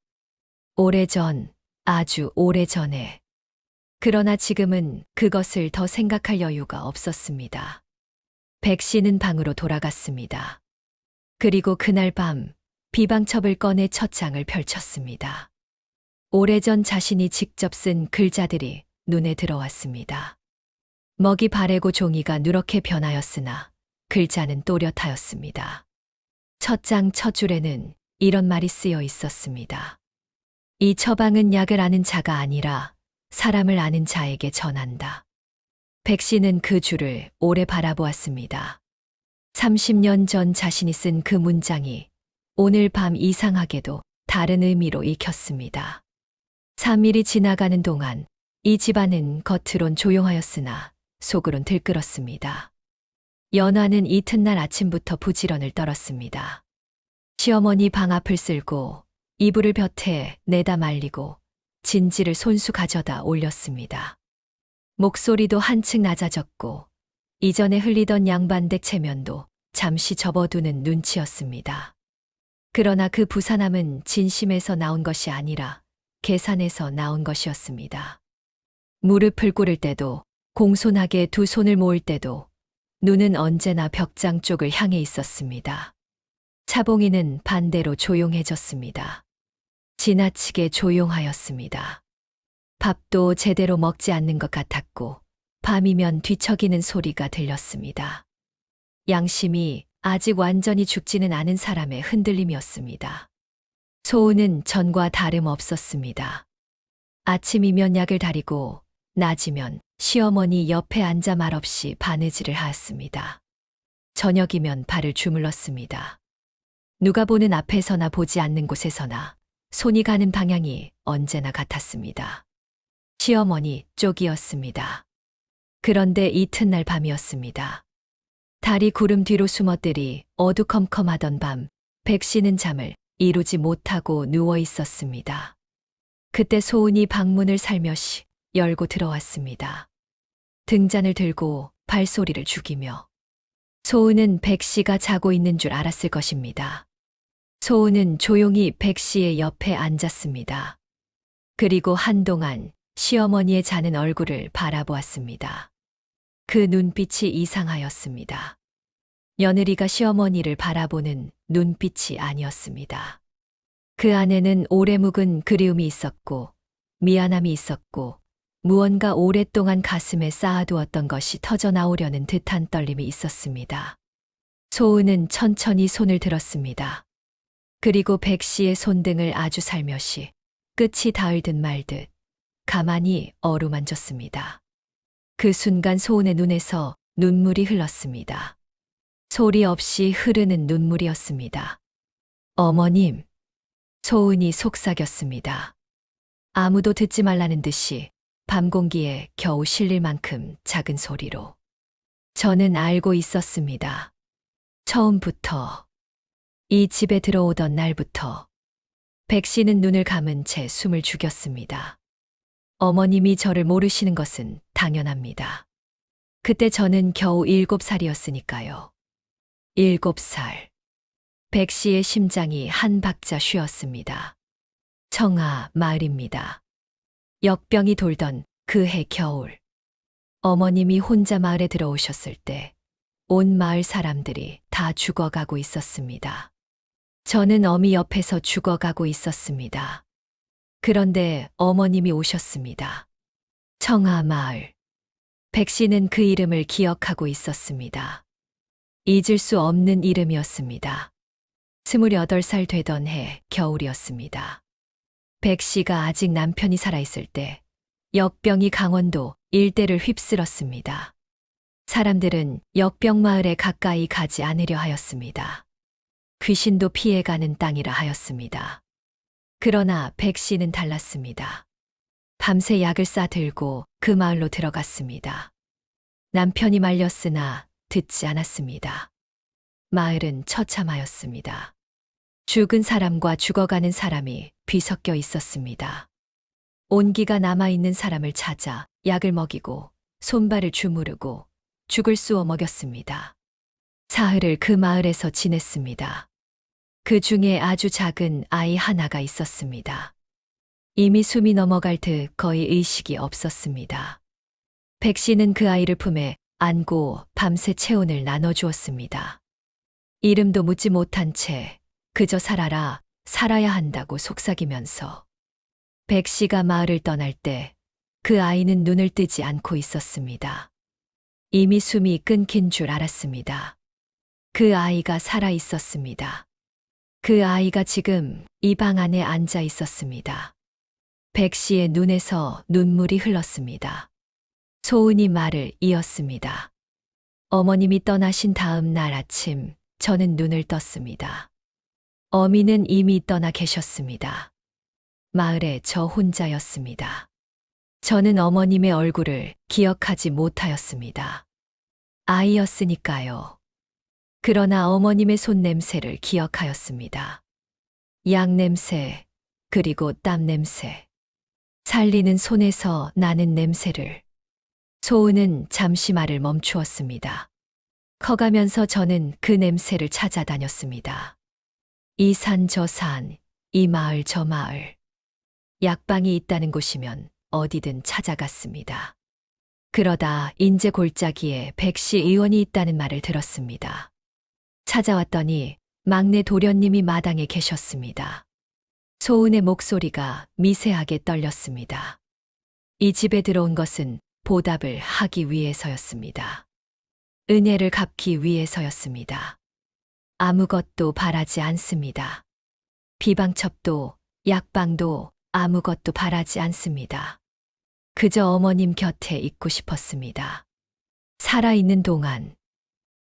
오래전, 아주 오래전에. 그러나 지금은 그것을 더 생각할 여유가 없었습니다. 백 씨는 방으로 돌아갔습니다. 그리고 그날 밤 비방첩을 꺼내 첫 장을 펼쳤습니다. 오래전 자신이 직접 쓴 글자들이 눈에 들어왔습니다. 먹이 바래고 종이가 누렇게 변하였으나 글자는 또렷하였습니다. 첫 장 첫 줄에는 이런 말이 쓰여 있었습니다. 이 처방은 약을 아는 자가 아니라 사람을 아는 자에게 전한다. 백 씨는 그 줄을 오래 바라보았습니다. 30년 전 자신이 쓴 그 문장이 오늘 밤 이상하게도 다른 의미로 읽혔습니다. 3일이 지나가는 동안 이 집안은 겉으론 조용하였으나 속으론 들끓었습니다. 연화는 이튿날 아침부터 부지런을 떨었습니다. 시어머니 방 앞을 쓸고 이불을 볕에 내다 말리고 진지를 손수 가져다 올렸습니다. 목소리도 한층 낮아졌고 이전에 흘리던 양반댁 체면도 잠시 접어두는 눈치였습니다. 그러나 그 부산함은 진심에서 나온 것이 아니라 계산에서 나온 것이었습니다. 무릎을 꿇을 때도 공손하게 두 손을 모을 때도 눈은 언제나 벽장 쪽을 향해 있었습니다. 차봉이는 반대로 조용해졌습니다. 지나치게 조용하였습니다. 밥도 제대로 먹지 않는 것 같았고 밤이면 뒤척이는 소리가 들렸습니다. 양심이 아직 완전히 죽지는 않은 사람의 흔들림이었습니다. 소은은 전과 다름없었습니다. 아침이면 약을 다리고 낮이면 시어머니 옆에 앉아 말없이 바느질을 하였습니다. 저녁이면 발을 주물렀습니다. 누가 보는 앞에서나 보지 않는 곳에서나 손이 가는 방향이 언제나 같았습니다. 시어머니 쪽이었습니다. 그런데 이튿날 밤이었습니다. 달이 구름 뒤로 숨어들이 어두컴컴하던 밤, 백씨는 잠을 이루지 못하고 누워 있었습니다. 그때 소은이 방문을 살며시 열고 들어왔습니다. 등잔을 들고 발소리를 죽이며. 소은은 백씨가 자고 있는 줄 알았을 것입니다. 소은은 조용히 백씨의 옆에 앉았습니다. 그리고 한동안 시어머니의 자는 얼굴을 바라보았습니다. 그 눈빛이 이상하였습니다. 며느리가 시어머니를 바라보는 눈빛이 아니었습니다. 그 안에는 오래 묵은 그리움이 있었고 미안함이 있었고 무언가 오랫동안 가슴에 쌓아두었던 것이 터져나오려는 듯한 떨림이 있었습니다. 소은은 천천히 손을 들었습니다. 그리고 백씨의 손등을 아주 살며시 끝이 닿을 듯 말 듯 가만히 어루만졌습니다. 그 순간 소은의 눈에서 눈물이 흘렀습니다. 소리 없이 흐르는 눈물이었습니다. 어머님, 소은이 속삭였습니다. 아무도 듣지 말라는 듯이 밤 공기에 겨우 실릴 만큼 작은 소리로. 저는 알고 있었습니다. 처음부터, 이 집에 들어오던 날부터. 백씨는 눈을 감은 채 숨을 죽였습니다. 어머님이 저를 모르시는 것은 당연합니다. 그때 저는 겨우 7살이었으니까요. 7살. 백씨의 심장이 한 박자 쉬었습니다. 청아 마을입니다. 역병이 돌던 그 해 겨울. 어머님이 혼자 마을에 들어오셨을 때 온 마을 사람들이 다 죽어가고 있었습니다. 저는 어미 옆에서 죽어가고 있었습니다. 그런데 어머님이 오셨습니다. 청아 마을. 백씨는 그 이름을 기억하고 있었습니다. 잊을 수 없는 이름이었습니다. 28살 되던 해 겨울이었습니다. 백씨가 아직 남편이 살아있을 때 역병이 강원도 일대를 휩쓸었습니다. 사람들은 역병 마을에 가까이 가지 않으려 하였습니다. 귀신도 피해가는 땅이라 하였습니다. 그러나 백씨는 달랐습니다. 밤새 약을 싸들고 그 마을로 들어갔습니다. 남편이 말렸으나 듣지 않았습니다. 마을은 처참하였습니다. 죽은 사람과 죽어가는 사람이 뒤섞여 있었습니다. 온기가 남아있는 사람을 찾아 약을 먹이고 손발을 주무르고 죽을 쑤어 먹였습니다. 사흘을 그 마을에서 지냈습니다. 그 중에 아주 작은 아이 하나가 있었습니다. 이미 숨이 넘어갈 듯 거의 의식이 없었습니다. 백씨는 그 아이를 품에 안고 밤새 체온을 나눠주었습니다. 이름도 묻지 못한 채 그저 살아라, 살아야 한다고 속삭이면서. 백씨가 마을을 떠날 때 그 아이는 눈을 뜨지 않고 있었습니다. 이미 숨이 끊긴 줄 알았습니다. 그 아이가 살아 있었습니다. 그 아이가 지금 이 방 안에 앉아 있었습니다. 백씨의 눈에서 눈물이 흘렀습니다. 소은이 말을 이었습니다. 어머님이 떠나신 다음 날 아침 저는 눈을 떴습니다. 어미는 이미 떠나 계셨습니다. 마을에 저 혼자였습니다. 저는 어머님의 얼굴을 기억하지 못하였습니다. 아이였으니까요. 그러나 어머님의 손 냄새를 기억하였습니다. 약 냄새, 그리고 땀 냄새. 살리는 손에서 나는 냄새를. 소은은 잠시 말을 멈추었습니다. 커가면서 저는 그 냄새를 찾아다녔습니다. 이 산 저 산, 이 마을 저 마을. 약방이 있다는 곳이면 어디든 찾아갔습니다. 그러다 인제 골짜기에 백씨 의원이 있다는 말을 들었습니다. 찾아왔더니 막내 도련님이 마당에 계셨습니다. 소은의 목소리가 미세하게 떨렸습니다. 이 집에 들어온 것은 보답을 하기 위해서였습니다. 은혜를 갚기 위해서였습니다. 아무것도 바라지 않습니다. 비방첩도 약방도 아무것도 바라지 않습니다. 그저 어머님 곁에 있고 싶었습니다. 살아있는 동안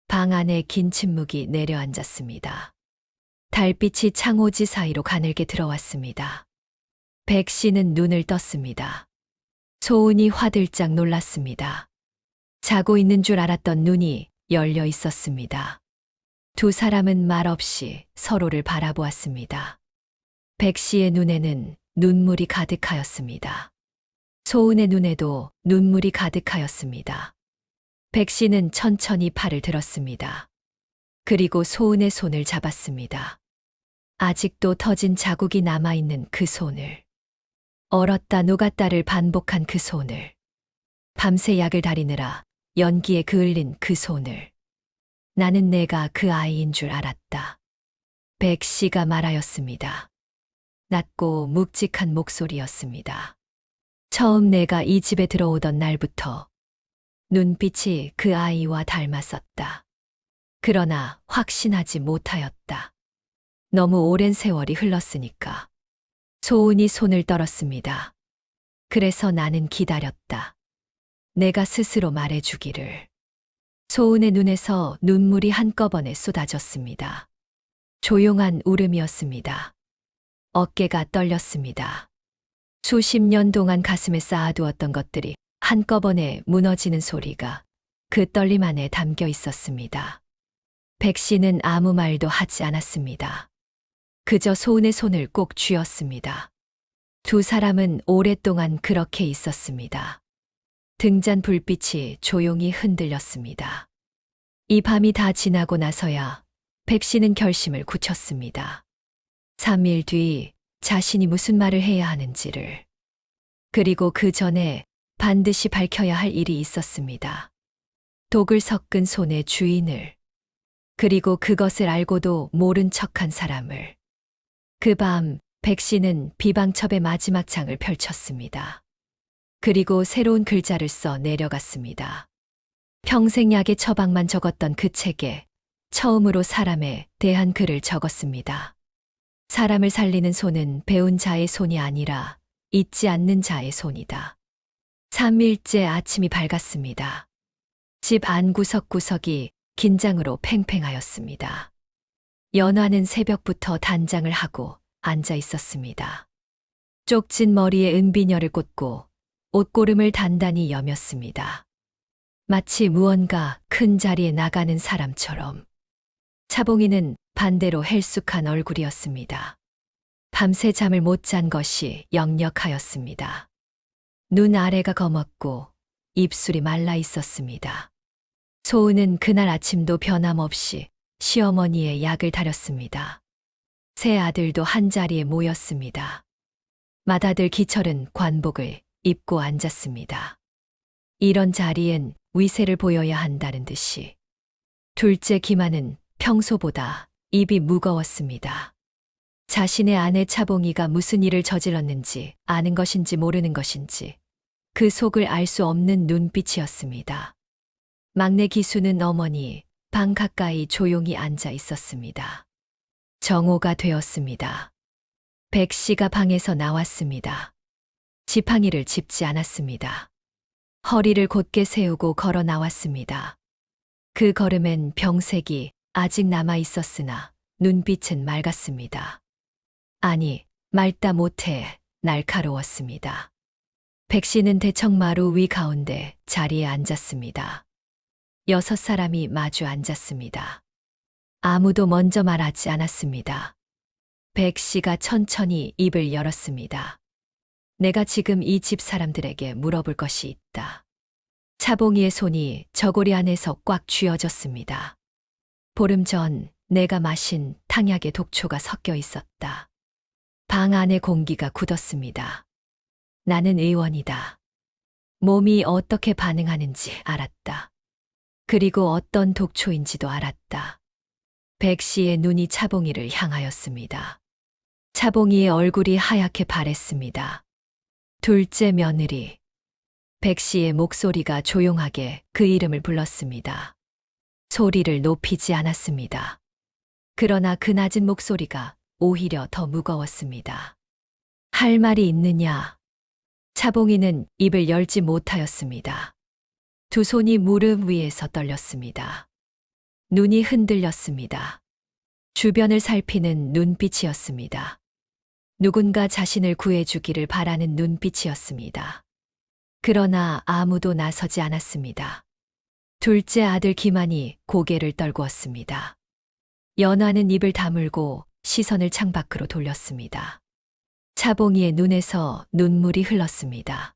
방 안에 긴 침묵이 내려앉았습니다. 달빛이 창호지 사이로 가늘게 들어왔습니다. 백 씨는 눈을 떴습니다. 소은이 화들짝 놀랐습니다. 자고 있는 줄 알았던 눈이 열려 있었습니다. 두 사람은 말없이 서로를 바라보았습니다. 백 씨의 눈에는 눈물이 가득하였습니다. 소은의 눈에도 눈물이 가득하였습니다. 백 씨는 천천히 팔을 들었습니다. 그리고 소은의 손을 잡았습니다. 아직도 터진 자국이 남아있는 그 손을. 얼었다 녹았다를 반복한 그 손을. 밤새 약을 다리느라 연기에 그을린 그 손을. 나는 내가 그 아이인 줄 알았다. 백 씨가 말하였습니다. 낮고 묵직한 목소리였습니다. 처음 내가 이 집에 들어오던 날부터 눈빛이 그 아이와 닮았었다. 그러나 확신하지 못하였다. 너무 오랜 세월이 흘렀으니까. 소은이 손을 떨었습니다. 그래서 나는 기다렸다. 내가 스스로 말해주기를. 소은의 눈에서 눈물이 한꺼번에 쏟아졌습니다. 조용한 울음이었습니다. 어깨가 떨렸습니다. 수십 년 동안 가슴에 쌓아두었던 것들이 한꺼번에 무너지는 소리가 그 떨림 안에 담겨 있었습니다. 백 씨는 아무 말도 하지 않았습니다. 그저 소은의 손을 꼭 쥐었습니다. 두 사람은 오랫동안 그렇게 있었습니다. 등잔 불빛이 조용히 흔들렸습니다. 이 밤이 다 지나고 나서야 백 씨는 결심을 굳혔습니다. 3일 뒤 자신이 무슨 말을 해야 하는지를. 그리고 그 전에 반드시 밝혀야 할 일이 있었습니다. 독을 섞은 손의 주인을. 그리고 그것을 알고도 모른 척한 사람을. 그 밤 백 씨는 비방첩의 마지막 장을 펼쳤습니다. 그리고 새로운 글자를 써 내려갔습니다. 평생 약의 처방만 적었던 그 책에 처음으로 사람에 대한 글을 적었습니다. 사람을 살리는 손은 배운 자의 손이 아니라 잊지 않는 자의 손이다. 3일째 아침이 밝았습니다. 집 안 구석구석이 긴장으로 팽팽하였습니다. 연화는 새벽부터 단장을 하고 앉아 있었습니다. 쪽진 머리에 은비녀를 꽂고 옷고름을 단단히 여몄습니다. 마치 무언가 큰 자리에 나가는 사람처럼. 차봉이는 반대로 헬쑥한 얼굴이었습니다. 밤새 잠을 못 잔 것이 역력하였습니다. 눈 아래가 검었고 입술이 말라 있었습니다. 소은은 그날 아침도 변함없이 시어머니의 약을 다렸습니다. 세 아들도 한자리에 모였습니다. 맏아들 기철은 관복을 입고 앉았습니다. 이런 자리엔 위세를 보여야 한다는 듯이. 둘째 기만은 평소보다 입이 무거웠습니다. 자신의 아내 차봉이가 무슨 일을 저질렀는지 아는 것인지 모르는 것인지 그 속을 알 수 없는 눈빛이었습니다. 막내 기수는 어머니 방 가까이 조용히 앉아 있었습니다. 정오가 되었습니다. 백 씨가 방에서 나왔습니다. 지팡이를 짚지 않았습니다. 허리를 곧게 세우고 걸어 나왔습니다. 그 걸음엔 병색이 아직 남아 있었으나 눈빛은 맑았습니다. 아니, 맑다 못해 날카로웠습니다. 백 씨는 대청마루 위 가운데 자리에 앉았습니다. 6사람이 마주 앉았습니다. 아무도 먼저 말하지 않았습니다. 백 씨가 천천히 입을 열었습니다. 내가 지금 이 집 사람들에게 물어볼 것이 있다. 차봉이의 손이 저고리 안에서 꽉 쥐어졌습니다. 보름 전 내가 마신 탕약에 독초가 섞여 있었다. 방 안의 공기가 굳었습니다. 나는 의원이다. 몸이 어떻게 반응하는지 알았다. 그리고 어떤 독초인지도 알았다. 백 씨의 눈이 차봉이를 향하였습니다. 차봉이의 얼굴이 하얗게 바랬습니다. 둘째 며느리. 백 씨의 목소리가 조용하게 그 이름을 불렀습니다. 소리를 높이지 않았습니다. 그러나 그 낮은 목소리가 오히려 더 무거웠습니다. 할 말이 있느냐? 차봉이는 입을 열지 못하였습니다. 두 손이 무릎 위에서 떨렸습니다. 눈이 흔들렸습니다. 주변을 살피는 눈빛이었습니다. 누군가 자신을 구해주기를 바라는 눈빛이었습니다. 그러나 아무도 나서지 않았습니다. 둘째 아들 기만이 고개를 떨구었습니다. 연화는 입을 다물고 시선을 창밖으로 돌렸습니다. 차봉이의 눈에서 눈물이 흘렀습니다.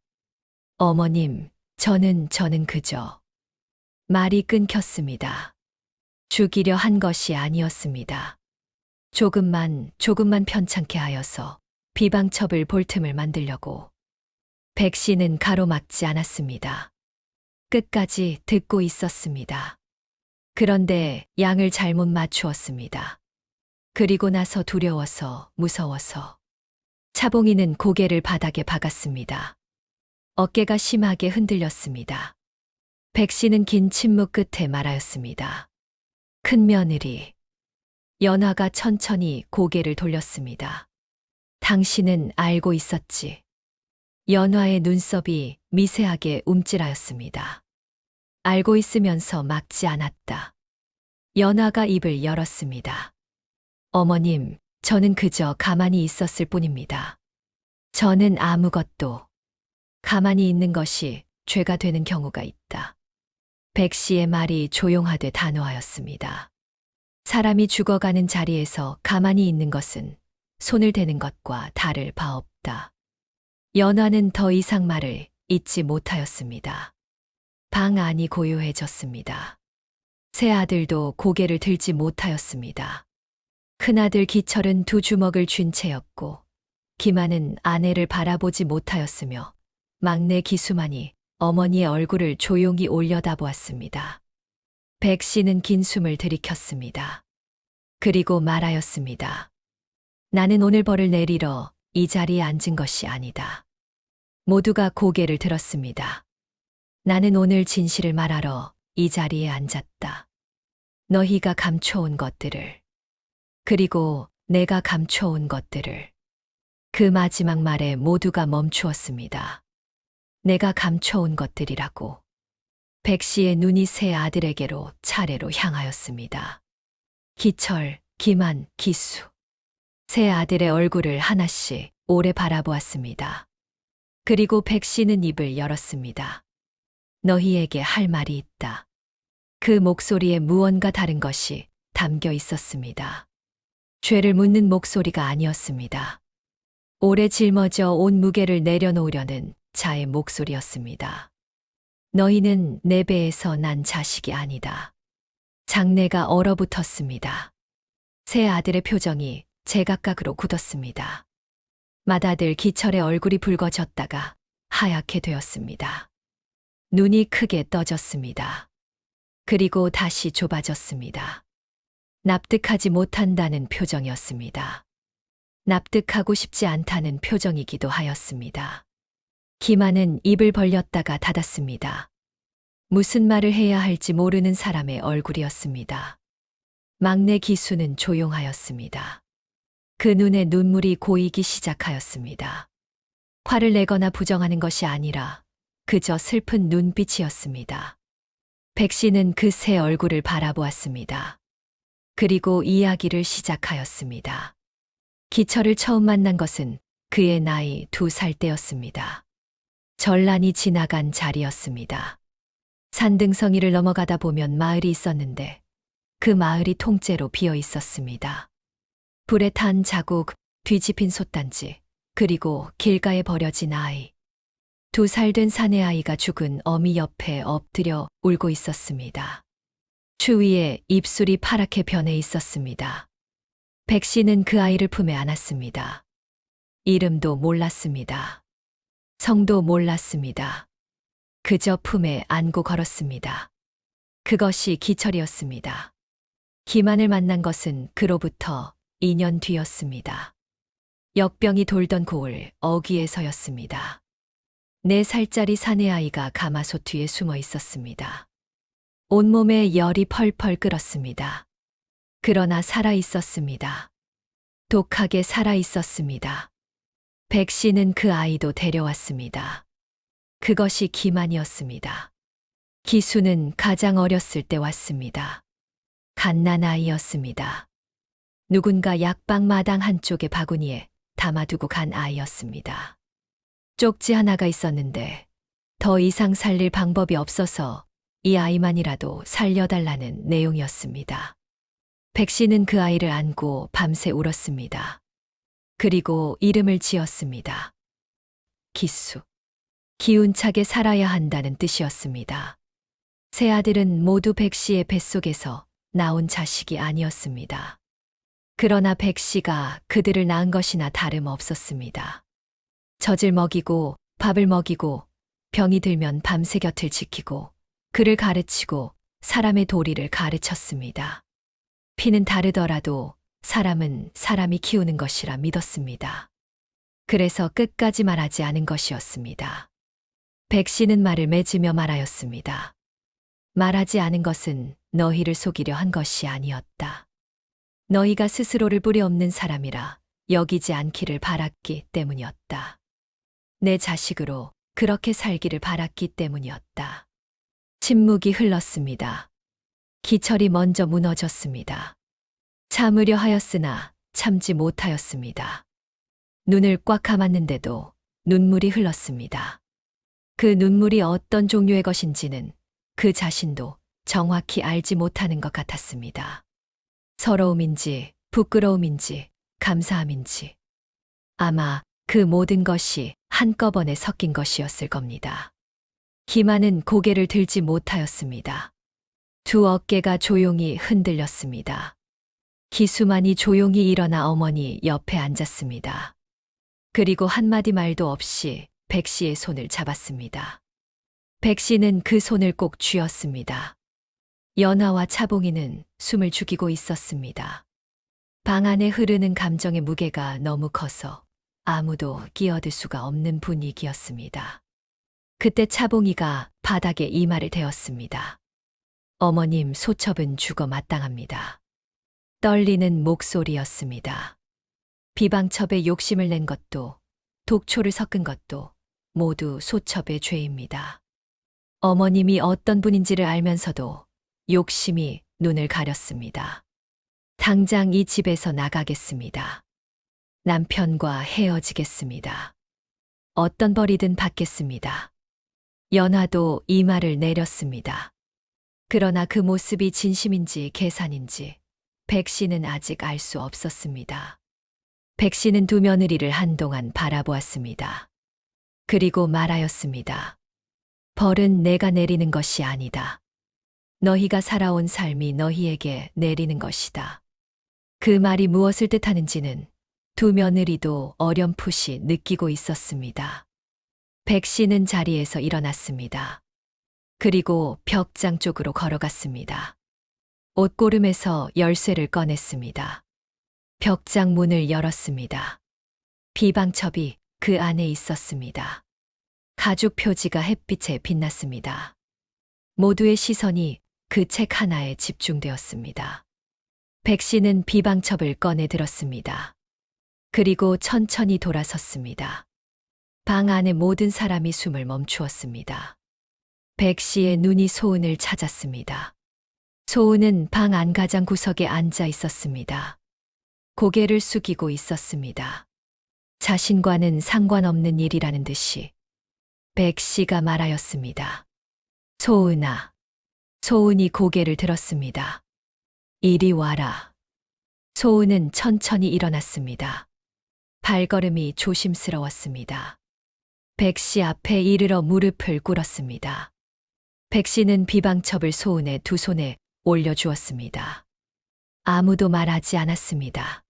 어머님, 저는 그저. 말이 끊겼습니다. 죽이려 한 것이 아니었습니다. 조금만 편찮게 하여서 비방첩을 볼 틈을 만들려고. 백 씨는 가로막지 않았습니다. 끝까지 듣고 있었습니다. 그런데 양을 잘못 맞추었습니다. 그리고 나서 두려워서, 무서워서. 차봉이는 고개를 바닥에 박았습니다. 어깨가 심하게 흔들렸습니다. 백 씨는 긴 침묵 끝에 말하였습니다. 큰 며느리. 연화가 천천히 고개를 돌렸습니다. 당신은 알고 있었지. 연화의 눈썹이 미세하게 움찔하였습니다. 알고 있으면서 막지 않았다. 연화가 입을 열었습니다. 어머님, 저는 그저 가만히 있었을 뿐입니다. 저는 아무것도. 가만히 있는 것이 죄가 되는 경우가 있다. 백 씨의 말이 조용하되 단호하였습니다. 사람이 죽어가는 자리에서 가만히 있는 것은 손을 대는 것과 다를 바 없다. 연화는 더 이상 말을 잇지 못하였습니다. 방 안이 고요해졌습니다. 새 아들도 고개를 들지 못하였습니다. 큰아들 기철은 두 주먹을 쥔 채였고 기만은 아내를 바라보지 못하였으며 막내 기수만이 어머니의 얼굴을 조용히 올려다보았습니다. 백 씨는 긴 숨을 들이켰습니다. 그리고 말하였습니다. 나는 오늘 벌을 내리러 이 자리에 앉은 것이 아니다. 모두가 고개를 들었습니다. 나는 오늘 진실을 말하러 이 자리에 앉았다. 너희가 감춰온 것들을. 그리고 내가 감춰온 것들을. 그 마지막 말에 모두가 멈추었습니다. 내가 감춰온 것들이라고. 백 씨의 눈이 세 아들에게로 차례로 향하였습니다. 기철, 기만, 기수. 세 아들의 얼굴을 하나씩 오래 바라보았습니다. 그리고 백 씨는 입을 열었습니다. 너희에게 할 말이 있다. 그 목소리에 무언가 다른 것이 담겨 있었습니다. 죄를 묻는 목소리가 아니었습니다. 오래 짊어져 온 무게를 내려놓으려는 자의 목소리였습니다. 너희는 내 배에서 난 자식이 아니다. 장내가 얼어붙었습니다. 세 아들의 표정이 제각각으로 굳었습니다. 맏아들 기철의 얼굴이 붉어졌다가 하얗게 되었습니다. 눈이 크게 떠졌습니다. 그리고 다시 좁아졌습니다. 납득하지 못한다는 표정이었습니다. 납득하고 싶지 않다는 표정이기도 하였습니다. 기만은 입을 벌렸다가 닫았습니다. 무슨 말을 해야 할지 모르는 사람의 얼굴이었습니다. 막내 기수는 조용하였습니다. 그 눈에 눈물이 고이기 시작하였습니다. 화를 내거나 부정하는 것이 아니라 그저 슬픈 눈빛이었습니다. 백 씨는 그 새 얼굴을 바라보았습니다. 그리고 이야기를 시작하였습니다. 기철을 처음 만난 것은 그의 나이 2살 때였습니다. 전란이 지나간 자리였습니다. 산등성이를 넘어가다 보면 마을이 있었는데 그 마을이 통째로 비어 있었습니다. 불에 탄 자국, 뒤집힌 솥단지, 그리고 길가에 버려진 아이. 2살 된 사내 아이가 죽은 어미 옆에 엎드려 울고 있었습니다. 추위에 입술이 파랗게 변해 있었습니다. 백 씨는 그 아이를 품에 안았습니다. 이름도 몰랐습니다. 성도 몰랐습니다. 그저 품에 안고 걸었습니다. 그것이 기철이었습니다. 기만을 만난 것은 그로부터 2년 뒤였습니다. 역병이 돌던 고을 어귀에서였습니다. 4살짜리 사내 아이가 가마솥 뒤에 숨어 있었습니다. 온몸에 열이 펄펄 끓었습니다. 그러나 살아 있었습니다. 독하게 살아 있었습니다. 백 씨는 그 아이도 데려왔습니다. 그것이 기만이었습니다. 기수는 가장 어렸을 때 왔습니다. 갓난아이였습니다. 누군가 약방 마당 한쪽의 바구니에 담아두고 간 아이였습니다. 쪽지 하나가 있었는데 더 이상 살릴 방법이 없어서 이 아이만이라도 살려달라는 내용이었습니다. 백 씨는 그 아이를 안고 밤새 울었습니다. 그리고 이름을 지었습니다. 기수. 기운차게 살아야 한다는 뜻이었습니다. 세 아들은 모두 백 씨의 뱃속에서 나온 자식이 아니었습니다. 그러나 백 씨가 그들을 낳은 것이나 다름없었습니다. 젖을 먹이고 밥을 먹이고 병이 들면 밤새 곁을 지키고 그를 가르치고 사람의 도리를 가르쳤습니다. 피는 다르더라도 사람은 사람이 키우는 것이라 믿었습니다. 그래서 끝까지 말하지 않은 것이었습니다. 백 씨는 말을 맺으며 말하였습니다. 말하지 않은 것은 너희를 속이려 한 것이 아니었다. 너희가 스스로를 뿌리 없는 사람이라 여기지 않기를 바랐기 때문이었다. 내 자식으로 그렇게 살기를 바랐기 때문이었다. 침묵이 흘렀습니다. 기철이 먼저 무너졌습니다. 참으려 하였으나 참지 못하였습니다. 눈을 꽉 감았는데도 눈물이 흘렀습니다. 그 눈물이 어떤 종류의 것인지는 그 자신도 정확히 알지 못하는 것 같았습니다. 서러움인지 부끄러움인지 감사함인지 아마 그 모든 것이 한꺼번에 섞인 것이었을 겁니다. 기만은 고개를 들지 못하였습니다. 두 어깨가 조용히 흔들렸습니다. 기수만이 조용히 일어나 어머니 옆에 앉았습니다. 그리고 한마디 말도 없이 백 씨의 손을 잡았습니다. 백 씨는 그 손을 꼭 쥐었습니다. 연화와 차봉이는 숨을 죽이고 있었습니다. 방 안에 흐르는 감정의 무게가 너무 커서 아무도 끼어들 수가 없는 분위기였습니다. 그때 차봉이가 바닥에 이마를 대었습니다. 어머님 소첩은 죽어 마땅합니다. 떨리는 목소리였습니다. 비방첩에 욕심을 낸 것도 독초를 섞은 것도 모두 소첩의 죄입니다. 어머님이 어떤 분인지를 알면서도 욕심이 눈을 가렸습니다. 당장 이 집에서 나가겠습니다. 남편과 헤어지겠습니다. 어떤 벌이든 받겠습니다. 연화도 이마를 내렸습니다. 그러나 그 모습이 진심인지 계산인지 백 씨는 아직 알 수 없었습니다. 백 씨는 두 며느리를 한동안 바라보았습니다. 그리고 말하였습니다. 벌은 내가 내리는 것이 아니다. 너희가 살아온 삶이 너희에게 내리는 것이다. 그 말이 무엇을 뜻하는지는 두 며느리도 어렴풋이 느끼고 있었습니다. 백 씨는 자리에서 일어났습니다. 그리고 벽장 쪽으로 걸어갔습니다. 옷고름에서 열쇠를 꺼냈습니다. 벽장 문을 열었습니다. 비방첩이 그 안에 있었습니다. 가죽 표지가 햇빛에 빛났습니다. 모두의 시선이 그 책 하나에 집중되었습니다. 백 씨는 비방첩을 꺼내 들었습니다. 그리고 천천히 돌아섰습니다. 방 안의 모든 사람이 숨을 멈추었습니다. 백 씨의 눈이 소은을 찾았습니다. 소은은 방 안가장 구석에 앉아 있었습니다. 고개를 숙이고 있었습니다. 자신과는 상관없는 일이라는 듯이 백 씨가 말하였습니다. 소은아. 소은이 고개를 들었습니다. 이리 와라. 소은은 천천히 일어났습니다. 발걸음이 조심스러웠습니다. 백씨 앞에 이르러 무릎을 꿇었습니다. 백씨는 비방첩을 소은의 두 손에 올려주었습니다. 아무도 말하지 않았습니다.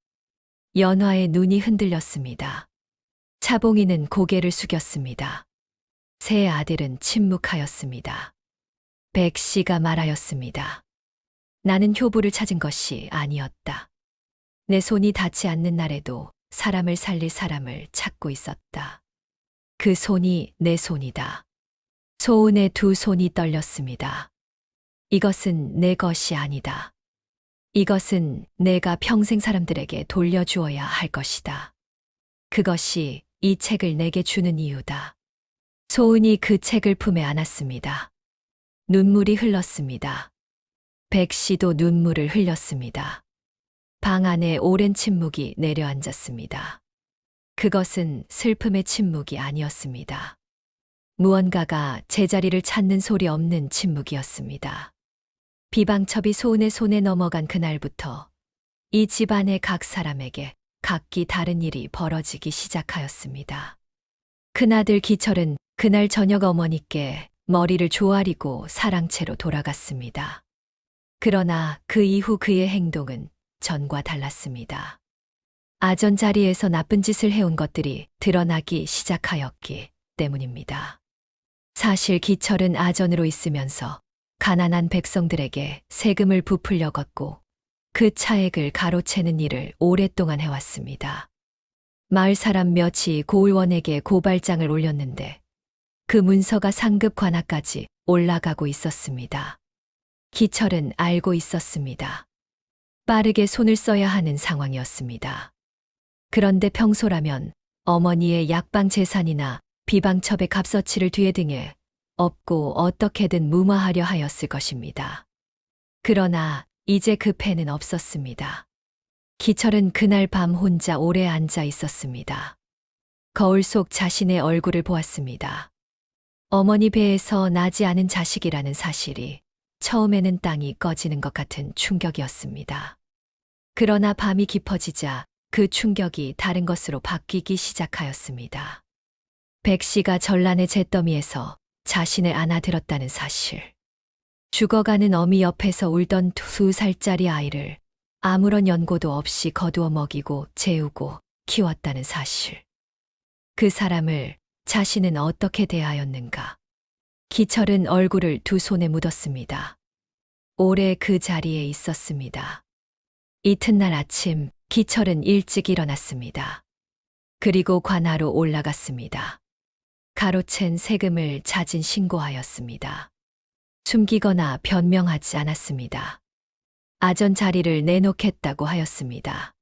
연화의 눈이 흔들렸습니다. 차봉이는 고개를 숙였습니다. 세 아들은 침묵하였습니다. 백씨가 말하였습니다. 나는 효부를 찾은 것이 아니었다. 내 손이 닿지 않는 날에도 사람을 살릴 사람을 찾고 있었다. 그 손이 내 손이다. 소은의 두 손이 떨렸습니다. 이것은 내 것이 아니다. 이것은 내가 평생 사람들에게 돌려주어야 할 것이다. 그것이 이 책을 내게 주는 이유다. 소은이 그 책을 품에 안았습니다. 눈물이 흘렀습니다. 백씨도 눈물을 흘렸습니다. 방 안에 오랜 침묵이 내려앉았습니다. 그것은 슬픔의 침묵이 아니었습니다. 무언가가 제자리를 찾는 소리 없는 침묵이었습니다. 비방첩이 소은의 손에 넘어간 그날부터 이 집안의 각 사람에게 각기 다른 일이 벌어지기 시작하였습니다. 큰아들 기철은 그날 저녁 어머니께 머리를 조아리고 사랑채로 돌아갔습니다. 그러나 그 이후 그의 행동은 전과 달랐습니다. 아전 자리에서 나쁜 짓을 해온 것들이 드러나기 시작하였기 때문입니다. 사실 기철은 아전으로 있으면서 가난한 백성들에게 세금을 부풀려 걷고 그 차액을 가로채는 일을 오랫동안 해왔습니다. 마을 사람 몇이 고을원에게 고발장을 올렸는데 그 문서가 상급 관아까지 올라가고 있었습니다. 기철은 알고 있었습니다. 빠르게 손을 써야 하는 상황이었습니다. 그런데 평소라면 어머니의 약방 재산이나 비방첩의 값어치를 뒤에 등에 업고 어떻게든 무마하려 하였을 것입니다. 그러나 이제 그 패는 없었습니다. 기철은 그날 밤 혼자 오래 앉아 있었습니다. 거울 속 자신의 얼굴을 보았습니다. 어머니 배에서 나지 않은 자식이라는 사실이 처음에는 땅이 꺼지는 것 같은 충격이었습니다. 그러나 밤이 깊어지자 그 충격이 다른 것으로 바뀌기 시작하였습니다. 백씨가 전란의 잿더미에서 자신을 안아들었다는 사실. 죽어가는 어미 옆에서 울던 2살짜리 아이를 아무런 연고도 없이 거두어 먹이고 재우고 키웠다는 사실. 그 사람을 자신은 어떻게 대하였는가. 기철은 얼굴을 두 손에 묻었습니다. 오래 그 자리에 있었습니다. 이튿날 아침 기철은 일찍 일어났습니다. 그리고 관아로 올라갔습니다. 가로챈 세금을 자진 신고하였습니다. 숨기거나 변명하지 않았습니다. 아전 자리를 내놓겠다고 하였습니다.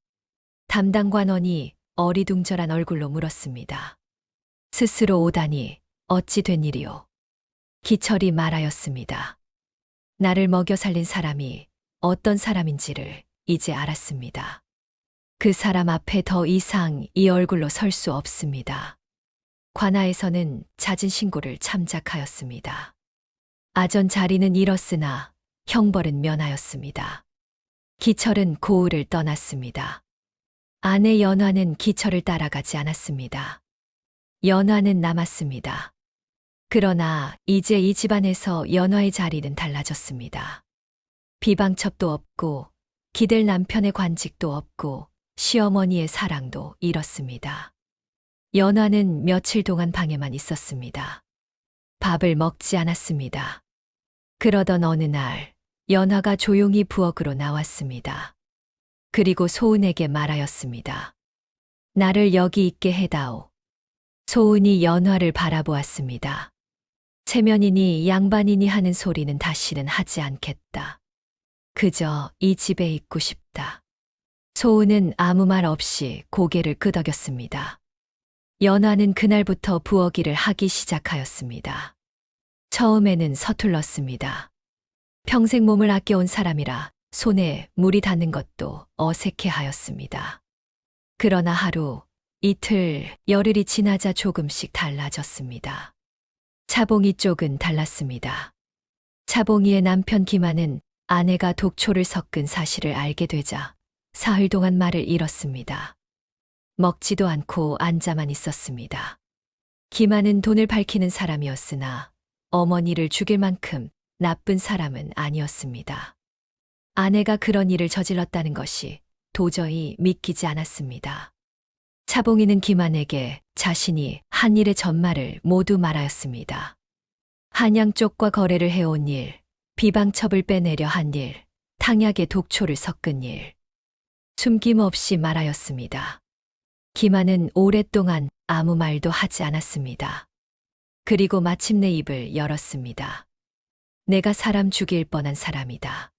담당 관원이 어리둥절한 얼굴로 물었습니다. 스스로 오다니 어찌 된 일이오? 기철이 말하였습니다. 나를 먹여 살린 사람이 어떤 사람인지를 이제 알았습니다. 그 사람 앞에 더 이상 이 얼굴로 설 수 없습니다. 관아에서는 잦은 신고를 참작하였습니다. 아전 자리는 잃었으나 형벌은 면하였습니다. 기철은 고을을 떠났습니다. 아내 연화는 기철을 따라가지 않았습니다. 연화는 남았습니다. 그러나 이제 이 집안에서 연화의 자리는 달라졌습니다. 비방첩도 없고 기댈 남편의 관직도 없고 시어머니의 사랑도 잃었습니다. 연화는 며칠 동안 방에만 있었습니다. 밥을 먹지 않았습니다. 그러던 어느 날 연화가 조용히 부엌으로 나왔습니다. 그리고 소은에게 말하였습니다. 나를 여기 있게 해다오. 소은이 연화를 바라보았습니다. 체면이니 양반이니 하는 소리는 다시는 하지 않겠다. 그저 이 집에 있고 싶다. 소은은 아무 말 없이 고개를 끄덕였습니다. 연화는 그날부터 부엌 일을 하기 시작하였습니다. 처음에는 서툴렀습니다. 평생 몸을 아껴온 사람이라 손에 물이 닿는 것도 어색해하였습니다. 그러나 하루, 이틀, 열흘이 지나자 조금씩 달라졌습니다. 차봉이 쪽은 달랐습니다. 차봉이의 남편 기만은 아내가 독초를 섞은 사실을 알게 되자 사흘 동안 말을 잃었습니다. 먹지도 않고 앉아만 있었습니다. 김한은 돈을 밝히는 사람이었으나 어머니를 죽일 만큼 나쁜 사람은 아니었습니다. 아내가 그런 일을 저질렀다는 것이 도저히 믿기지 않았습니다. 차봉이는 김한에게 자신이 한 일의 전말을 모두 말하였습니다. 한양 쪽과 거래를 해온 일, 비방첩을 빼내려 한 일, 탕약에 독초를 섞은 일. 숨김없이 말하였습니다. 김한은 오랫동안 아무 말도 하지 않았습니다. 그리고 마침내 입을 열었습니다. 내가 사람 죽일 뻔한 사람이다.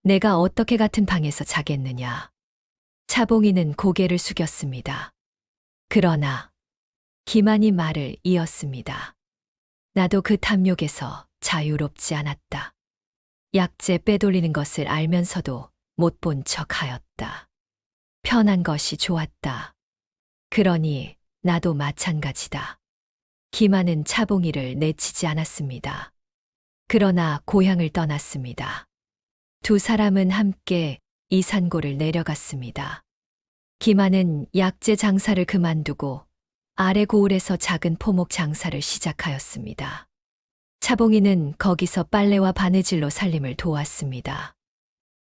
내가 어떻게 같은 방에서 자겠느냐. 차봉이는 고개를 숙였습니다. 그러나 김한이 말을 이었습니다. 나도 그 탐욕에서 자유롭지 않았다. 약재 빼돌리는 것을 알면서도 못 본 척하였다. 편한 것이 좋았다. 그러니 나도 마찬가지다. 김한은 차봉이를 내치지 않았습니다. 그러나 고향을 떠났습니다. 두 사람은 함께 이산고를 내려갔습니다. 김한은 약재 장사를 그만두고 아래 고을에서 작은 포목 장사를 시작하였습니다. 차봉이는 거기서 빨래와 바느질로 살림을 도왔습니다.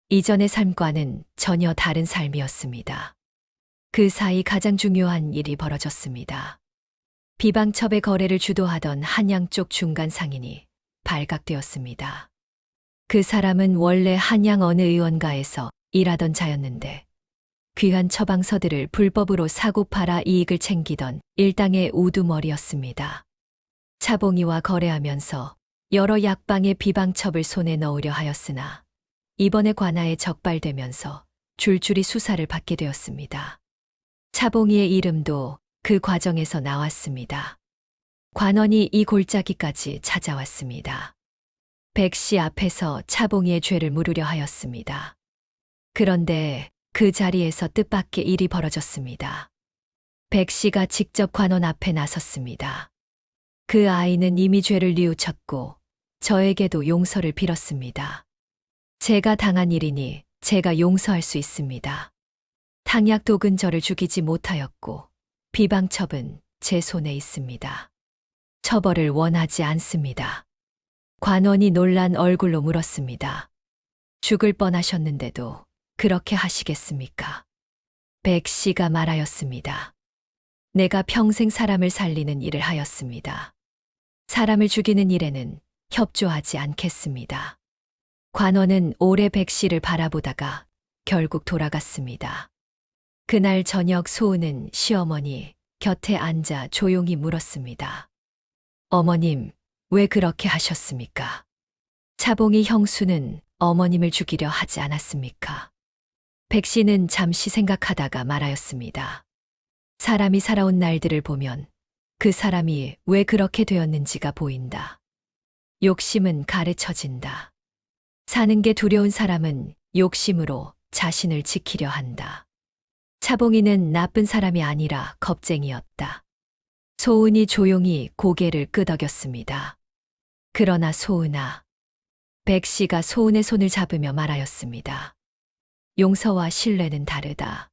이전의 삶과는 전혀 다른 삶이었습니다. 그 사이 가장 중요한 일이 벌어졌습니다. 비방첩의 거래를 주도하던 한양 쪽 중간 상인이 발각되었습니다. 그 사람은 원래 한양 어느 의원가에서 일하던 자였는데 귀한 처방서들을 불법으로 사고 팔아 이익을 챙기던 일당의 우두머리였습니다. 차봉이와 거래하면서 여러 약방의 비방첩을 손에 넣으려 하였으나 이번에 관아에 적발되면서 줄줄이 수사를 받게 되었습니다. 차봉이의 이름도 그 과정에서 나왔습니다. 관원이 이 골짜기까지 찾아왔습니다. 백씨 앞에서 차봉이의 죄를 물으려 하였습니다. 그런데 그 자리에서 뜻밖의 일이 벌어졌습니다. 백씨가 직접 관원 앞에 나섰습니다. 그 아이는 이미 죄를 뉘우쳤고 저에게도 용서를 빌었습니다. 제가 당한 일이니 제가 용서할 수 있습니다. 탕약독은 저를 죽이지 못하였고 비방첩은 제 손에 있습니다. 처벌을 원하지 않습니다. 관원이 놀란 얼굴로 물었습니다. 죽을 뻔하셨는데도 그렇게 하시겠습니까? 백씨가 말하였습니다. 내가 평생 사람을 살리는 일을 하였습니다. 사람을 죽이는 일에는 협조하지 않겠습니다. 관원은 오래 백씨를 바라보다가 결국 돌아갔습니다. 그날 저녁 소은은 시어머니 곁에 앉아 조용히 물었습니다. 어머님, 왜 그렇게 하셨습니까? 차봉이 형수는 어머님을 죽이려 하지 않았습니까? 백씨는 잠시 생각하다가 말하였습니다. 사람이 살아온 날들을 보면 그 사람이 왜 그렇게 되었는지가 보인다. 욕심은 가르쳐진다. 사는 게 두려운 사람은 욕심으로 자신을 지키려 한다. 차봉이는 나쁜 사람이 아니라 겁쟁이였다. 소은이 조용히 고개를 끄덕였습니다. 그러나 소은아, 백씨가 소은의 손을 잡으며 말하였습니다. 용서와 신뢰는 다르다.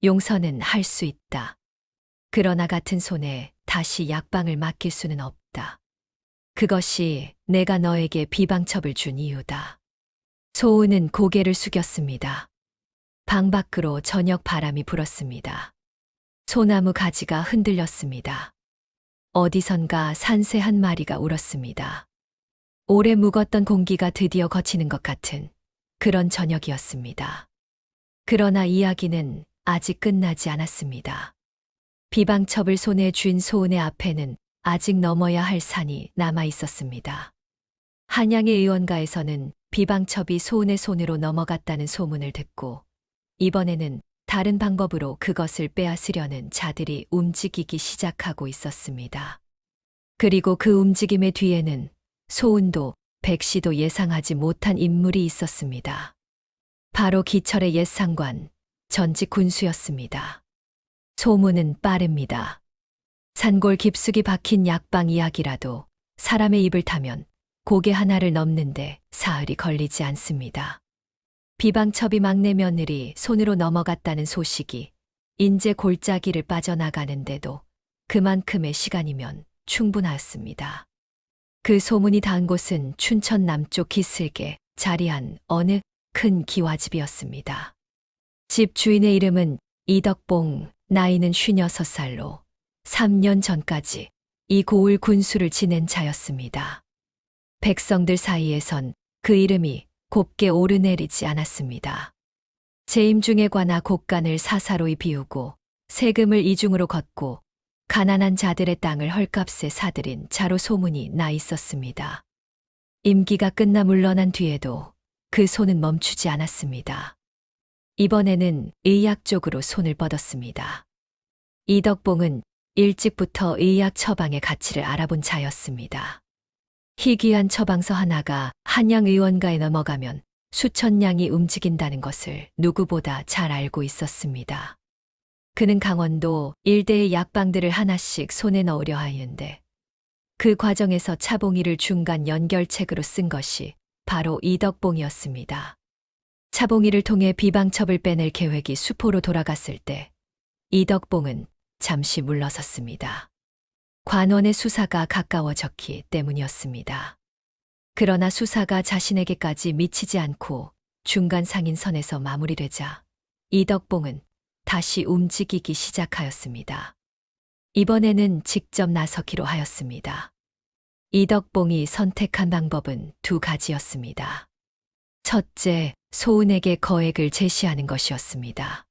용서는 할 수 있다. 그러나 같은 손에 다시 약방을 맡길 수는 없다. 그것이 내가 너에게 비방첩을 준 이유다. 소은은 고개를 숙였습니다. 방 밖으로 저녁 바람이 불었습니다. 소나무 가지가 흔들렸습니다. 어디선가 산새 한 마리가 울었습니다. 오래 묵었던 공기가 드디어 거치는 것 같은 그런 저녁이었습니다. 그러나 이야기는 아직 끝나지 않았습니다. 비방첩을 손에 쥔 소은의 앞에는 아직 넘어야 할 산이 남아 있었습니다. 한양의 의원가에서는 비방첩이 소은의 손으로 넘어갔다는 소문을 듣고 이번에는 다른 방법으로 그것을 빼앗으려는 자들이 움직이기 시작하고 있었습니다. 그리고 그 움직임의 뒤에는 소은도 백씨도 예상하지 못한 인물이 있었습니다. 바로 기철의 옛 상관, 전직 군수였습니다. 소문은 빠릅니다. 산골 깊숙이 박힌 약방 이야기라도 사람의 입을 타면 고개 하나를 넘는데 사흘이 걸리지 않습니다. 비방첩이 막내 며느리 손으로 넘어갔다는 소식이 인제 골짜기를 빠져나가는데도 그만큼의 시간이면 충분하였습니다. 그 소문이 닿은 곳은 춘천 남쪽 기슭에 자리한 어느 큰 기와집이었습니다. 집 주인의 이름은 이덕봉, 나이는 56살로 3년 전까지 이 고을 군수를 지낸 자였습니다. 백성들 사이에선 그 이름이 곱게 오르내리지 않았습니다. 재임 중에 관하 곡간을 사사로이 비우고 세금을 이중으로 걷고 가난한 자들의 땅을 헐값에 사들인 자로 소문이 나 있었습니다. 임기가 끝나 물러난 뒤에도 그 손은 멈추지 않았습니다. 이번에는 의학 쪽으로 손을 뻗었습니다. 이덕봉은 일찍부터 의학 처방의 가치를 알아본 자였습니다. 희귀한 처방서 하나가 한양 의원가에 넘어가면 수천 냥이 움직인다는 것을 누구보다 잘 알고 있었습니다. 그는 강원도 일대의 약방들을 하나씩 손에 넣으려 하였는데 그 과정에서 차봉이를 중간 연결책으로 쓴 것이 바로 이덕봉이었습니다. 차봉이를 통해 비방첩을 빼낼 계획이 수포로 돌아갔을 때 이덕봉은 잠시 물러섰습니다. 관원의 수사가 가까워졌기 때문이었습니다. 그러나 수사가 자신에게까지 미치지 않고 중간 상인선에서 마무리되자 이덕봉은 다시 움직이기 시작하였습니다. 이번에는 직접 나서기로 하였습니다. 이덕봉이 선택한 방법은 두 가지였습니다. 첫째, 소은에게 거액을 제시하는 것이었습니다.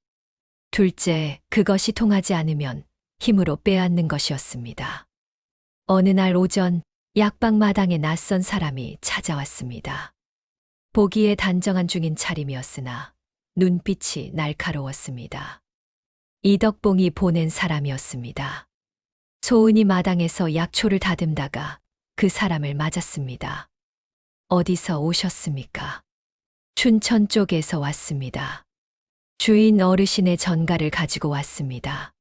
둘째, 그것이 통하지 않으면 힘으로 빼앗는 것이었습니다. 어느 날 오전 약방 마당에 낯선 사람이 찾아왔습니다. 보기에 단정한 중인 차림이었으나 눈빛이 날카로웠습니다. 이덕봉이 보낸 사람이었습니다. 소은이 마당에서 약초를 다듬다가 그 사람을 맞았습니다. 어디서 오셨습니까? 춘천 쪽에서 왔습니다. 주인 어르신의 전가를 가지고 왔습니다.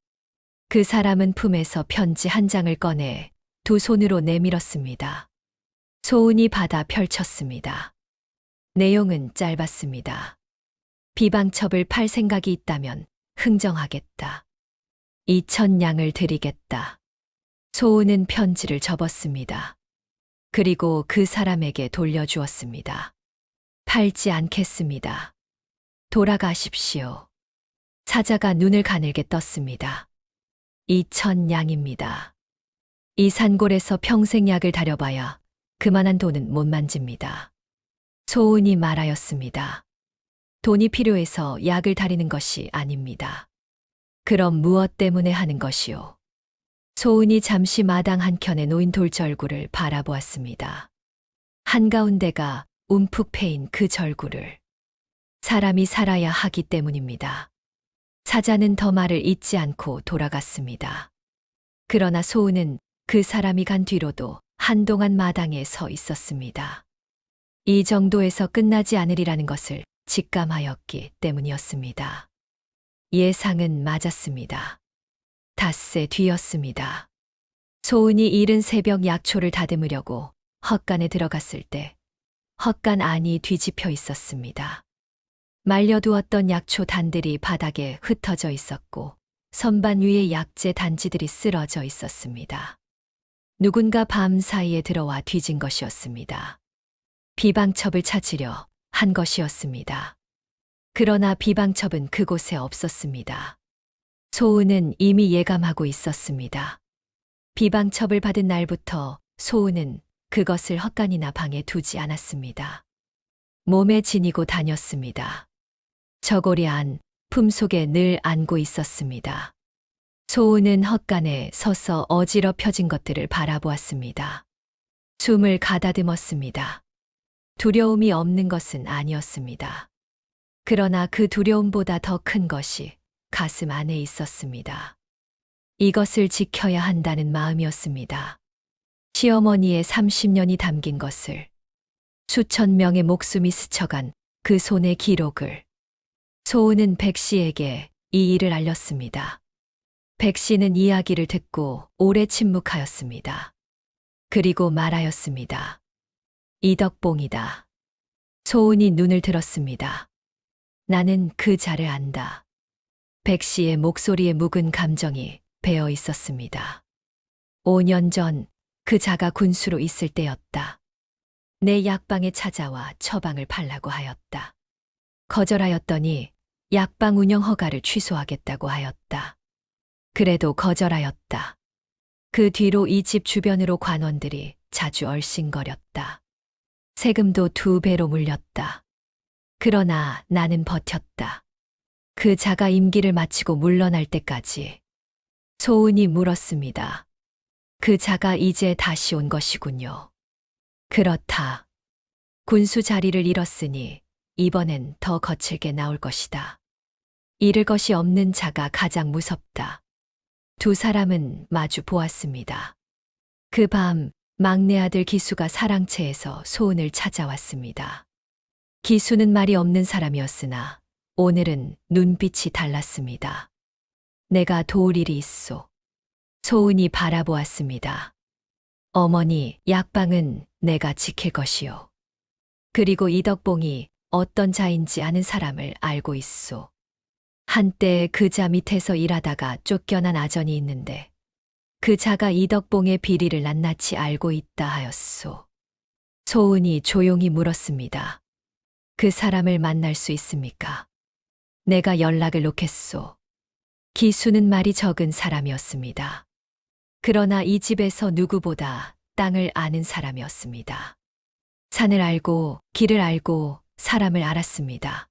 그 사람은 품에서 편지 한 장을 꺼내 두 손으로 내밀었습니다. 소은이 받아 펼쳤습니다. 내용은 짧았습니다. 비방첩을 팔 생각이 있다면 흥정하겠다. 2,000냥을 드리겠다. 소은은 편지를 접었습니다. 그리고 그 사람에게 돌려주었습니다. 팔지 않겠습니다. 돌아가십시오. 사자가 눈을 가늘게 떴습니다. 2,000냥입니다. 이 산골에서 평생 약을 다려봐야 그만한 돈은 못 만집니다. 소은이 말하였습니다. 돈이 필요해서 약을 다리는 것이 아닙니다. 그럼 무엇 때문에 하는 것이오? 소은이 잠시 마당 한켠에 놓인 돌절구를 바라보았습니다. 한가운데가 움푹 패인 그 절구를. 사람이 살아야 하기 때문입니다. 사자는 더 말을 잇지 않고 돌아갔습니다. 그러나 소은은 그 사람이 간 뒤로도 한동안 마당에 서 있었습니다. 이 정도에서 끝나지 않으리라는 것을 직감하였기 때문이었습니다. 예상은 맞았습니다. 닷새 뒤였습니다. 소은이 이른 새벽 약초를 다듬으려고 헛간에 들어갔을 때 헛간 안이 뒤집혀 있었습니다. 말려두었던 약초 단들이 바닥에 흩어져 있었고 선반 위에 약재 단지들이 쓰러져 있었습니다. 누군가 밤 사이에 들어와 뒤진 것이었습니다. 비방첩을 찾으려 한 것이었습니다. 그러나 비방첩은 그곳에 없었습니다. 소은은 이미 예감하고 있었습니다. 비방첩을 받은 날부터 소은은 그것을 헛간이나 방에 두지 않았습니다. 몸에 지니고 다녔습니다. 저고리 안, 품속에 늘 안고 있었습니다. 소은은 헛간에 서서 어지럽혀진 것들을 바라보았습니다. 숨을 가다듬었습니다. 두려움이 없는 것은 아니었습니다. 그러나 그 두려움보다 더 큰 것이 가슴 안에 있었습니다. 이것을 지켜야 한다는 마음이었습니다. 시어머니의 30년이 담긴 것을, 수천 명의 목숨이 스쳐간 그 손의 기록을. 소은은 백 씨에게 이 일을 알렸습니다. 백 씨는 이야기를 듣고 오래 침묵하였습니다. 그리고 말하였습니다. 이덕봉이다. 소은이 눈을 들었습니다. 나는 그 자를 안다. 백 씨의 목소리에 묵은 감정이 배어 있었습니다. 5년 전 그 자가 군수로 있을 때였다. 내 약방에 찾아와 처방을 팔라고 하였다. 거절하였더니 약방 운영 허가를 취소하겠다고 하였다. 그래도 거절하였다. 그 뒤로 이 집 주변으로 관원들이 자주 얼씬거렸다. 세금도 2배로 물렸다. 그러나 나는 버텼다. 그 자가 임기를 마치고 물러날 때까지. 소은이 물었습니다. 그 자가 이제 다시 온 것이군요. 그렇다. 군수 자리를 잃었으니 이번엔 더 거칠게 나올 것이다. 잃을 것이 없는 자가 가장 무섭다. 두 사람은 마주 보았습니다. 그 밤 막내 아들 기수가 사랑채에서 소은을 찾아왔습니다. 기수는 말이 없는 사람이었으나 오늘은 눈빛이 달랐습니다. 내가 도울 일이 있소. 소은이 바라보았습니다. 어머니, 약방은 내가 지킬 것이요. 그리고 이덕봉이 어떤 자인지 아는 사람을 알고 있소. 한때 그 자 밑에서 일하다가 쫓겨난 아전이 있는데 그 자가 이덕봉의 비리를 낱낱이 알고 있다 하였소. 소은이 조용히 물었습니다. 그 사람을 만날 수 있습니까? 내가 연락을 놓겠소. 기수는 말이 적은 사람이었습니다. 그러나 이 집에서 누구보다 땅을 아는 사람이었습니다. 산을 알고 길을 알고 사람을 알았습니다.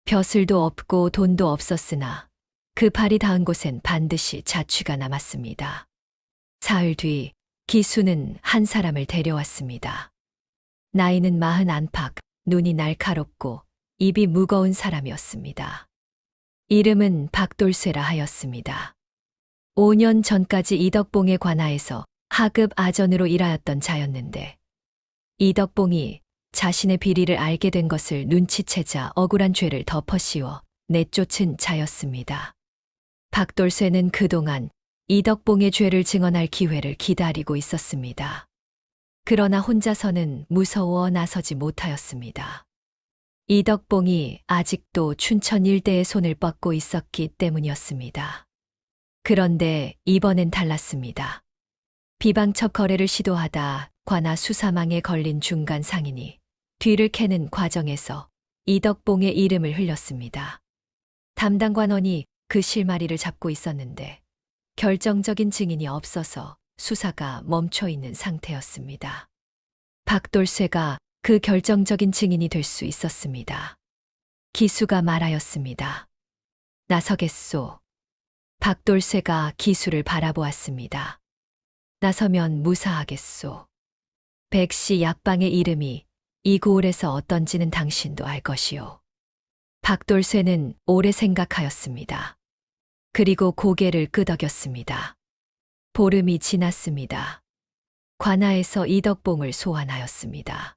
벼슬도 없고 돈도 없었으나 그 발이 닿은 곳엔 반드시 자취가 남았습니다. 사흘 뒤 기수는 한 사람을 데려왔습니다. 나이는 40 안팎, 눈이 날카롭고 입이 무거운 사람이었습니다. 이름은 박돌쇠라 하였습니다. 5년 전까지 이덕봉의 관하에서 하급 아전으로 일하였던 자였는데 이덕봉이 자신의 비리를 알게 된 것을 눈치채자 억울한 죄를 덮어씌워 내쫓은 자였습니다. 박돌쇠는 그동안 이덕봉의 죄를 증언할 기회를 기다리고 있었습니다. 그러나 혼자서는 무서워 나서지 못하였습니다. 이덕봉이 아직도 춘천 일대의 손을 뻗고 있었기 때문이었습니다. 그런데 이번엔 달랐습니다. 비방첩 거래를 시도하다 관아 수사망에 걸린 중간 상인이 뒤를 캐는 과정에서 이덕봉의 이름을 흘렸습니다. 담당 관원이 그 실마리를 잡고 있었는데 결정적인 증인이 없어서 수사가 멈춰 있는 상태였습니다. 박돌쇠가 그 결정적인 증인이 될 수 있었습니다. 기수가 말하였습니다. 나서겠소. 박돌쇠가 기수를 바라보았습니다. 나서면 무사하겠소. 백씨 약방의 이름이 이 고을에서 어떤지는 당신도 알 것이요. 박돌쇠는 오래 생각하였습니다. 그리고 고개를 끄덕였습니다. 보름이 지났습니다. 관아에서 이덕봉을 소환하였습니다.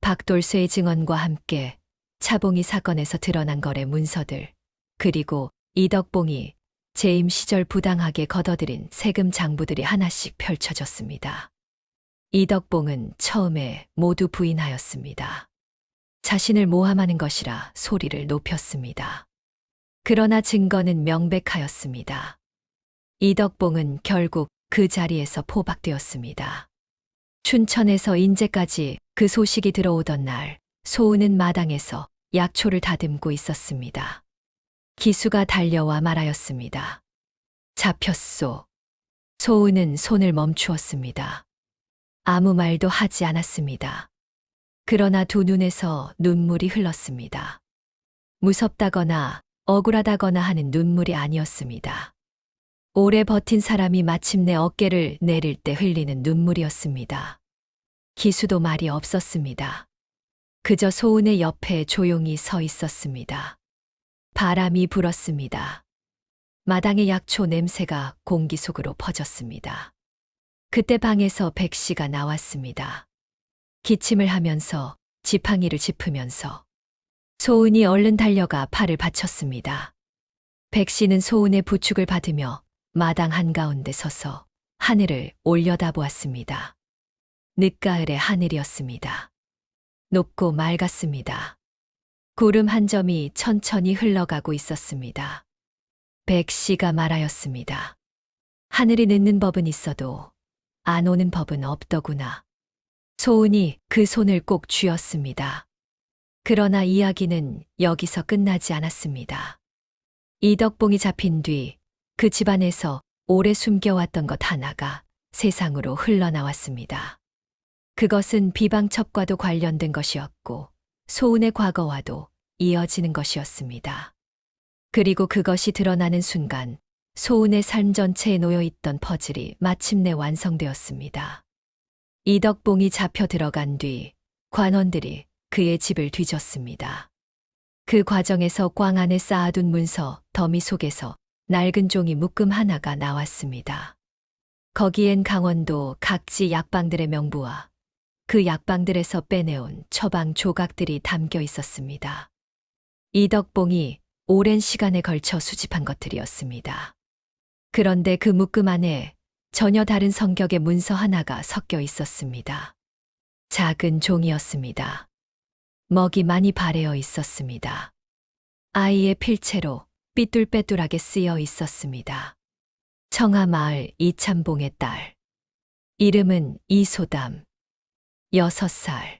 박돌쇠의 증언과 함께 차봉이 사건에서 드러난 거래 문서들, 그리고 이덕봉이 재임 시절 부당하게 걷어들인 세금 장부들이 하나씩 펼쳐졌습니다. 이덕봉은 처음에 모두 부인하였습니다. 자신을 모함하는 것이라 소리를 높였습니다. 그러나 증거는 명백하였습니다. 이덕봉은 결국 그 자리에서 포박되었습니다. 춘천에서 인제까지 그 소식이 들어오던 날, 소은은 마당에서 약초를 다듬고 있었습니다. 기수가 달려와 말하였습니다. 잡혔소. 소은은 손을 멈추었습니다. 아무 말도 하지 않았습니다. 그러나 두 눈에서 눈물이 흘렀습니다. 무섭다거나 억울하다거나 하는 눈물이 아니었습니다. 오래 버틴 사람이 마침내 어깨를 내릴 때 흘리는 눈물이었습니다. 기수도 말이 없었습니다. 그저 소은의 옆에 조용히 서 있었습니다. 바람이 불었습니다. 마당의 약초 냄새가 공기 속으로 퍼졌습니다. 그때 방에서 백씨가 나왔습니다. 기침을 하면서 지팡이를 짚으면서 소은이 얼른 달려가 팔을 받쳤습니다. 백씨는 소은의 부축을 받으며 마당 한가운데 서서 하늘을 올려다보았습니다. 늦가을의 하늘이었습니다. 높고 맑았습니다. 구름 한 점이 천천히 흘러가고 있었습니다. 백씨가 말하였습니다. 하늘이 늦는 법은 있어도 안 오는 법은 없더구나. 소은이 그 손을 꼭 쥐었습니다. 그러나 이야기는 여기서 끝나지 않았습니다. 이덕봉이 잡힌 뒤 그 집안에서 오래 숨겨왔던 것 하나가 세상으로 흘러나왔습니다. 그것은 비방첩과도 관련된 것이었고 소은의 과거와도 이어지는 것이었습니다. 그리고 그것이 드러나는 순간 소은의 삶 전체에 놓여있던 퍼즐이 마침내 완성되었습니다. 이덕봉이 잡혀 들어간 뒤 관원들이 그의 집을 뒤졌습니다. 그 과정에서 꽝 안에 쌓아둔 문서 더미 속에서 낡은 종이 묶음 하나가 나왔습니다. 거기엔 강원도 각지 약방들의 명부와 그 약방들에서 빼내온 처방 조각들이 담겨 있었습니다. 이덕봉이 오랜 시간에 걸쳐 수집한 것들이었습니다. 그런데 그 묶음 안에 전혀 다른 성격의 문서 하나가 섞여 있었습니다. 작은 종이었습니다. 먹이 많이 바래어 있었습니다. 아이의 필체로 삐뚤빼뚤하게 쓰여 있었습니다. 청하마을 이참봉의 딸. 이름은 이소담. 6살.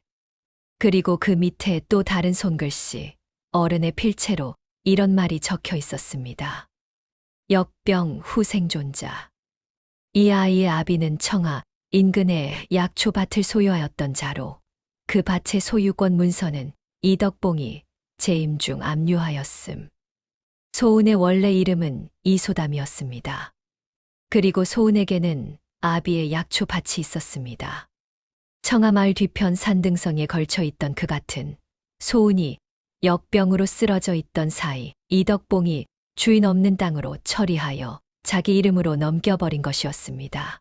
그리고 그 밑에 또 다른 손글씨, 어른의 필체로 이런 말이 적혀 있었습니다. 역병 후생존자. 이 아이의 아비는 청하 인근의 약초밭을 소유하였던 자로 그 밭의 소유권 문서는 이덕봉이 재임 중 압류하였음. 소은의 원래 이름은 이소담이었습니다. 그리고 소은에게는 아비의 약초밭이 있었습니다. 청하마을 뒤편 산등성에 걸쳐 있던 그 밭은 소은이 역병으로 쓰러져 있던 사이 이덕봉이 주인 없는 땅으로 처리하여 자기 이름으로 넘겨버린 것이었습니다.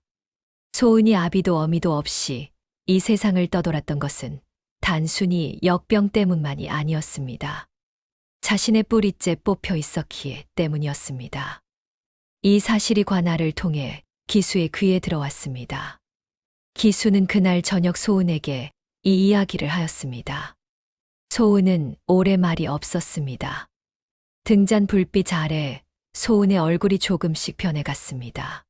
소은이 아비도 어미도 없이 이 세상을 떠돌았던 것은 단순히 역병 때문만이 아니었습니다. 자신의 뿌리째 뽑혀 있었기에 때문이었습니다. 이 사실이 관할을 통해 기수의 귀에 들어왔습니다. 기수는 그날 저녁 소은에게 이 이야기를 하였습니다. 소은은 오래 말이 없었습니다. 등잔 불빛 아래 소은의 얼굴이 조금씩 변해갔습니다.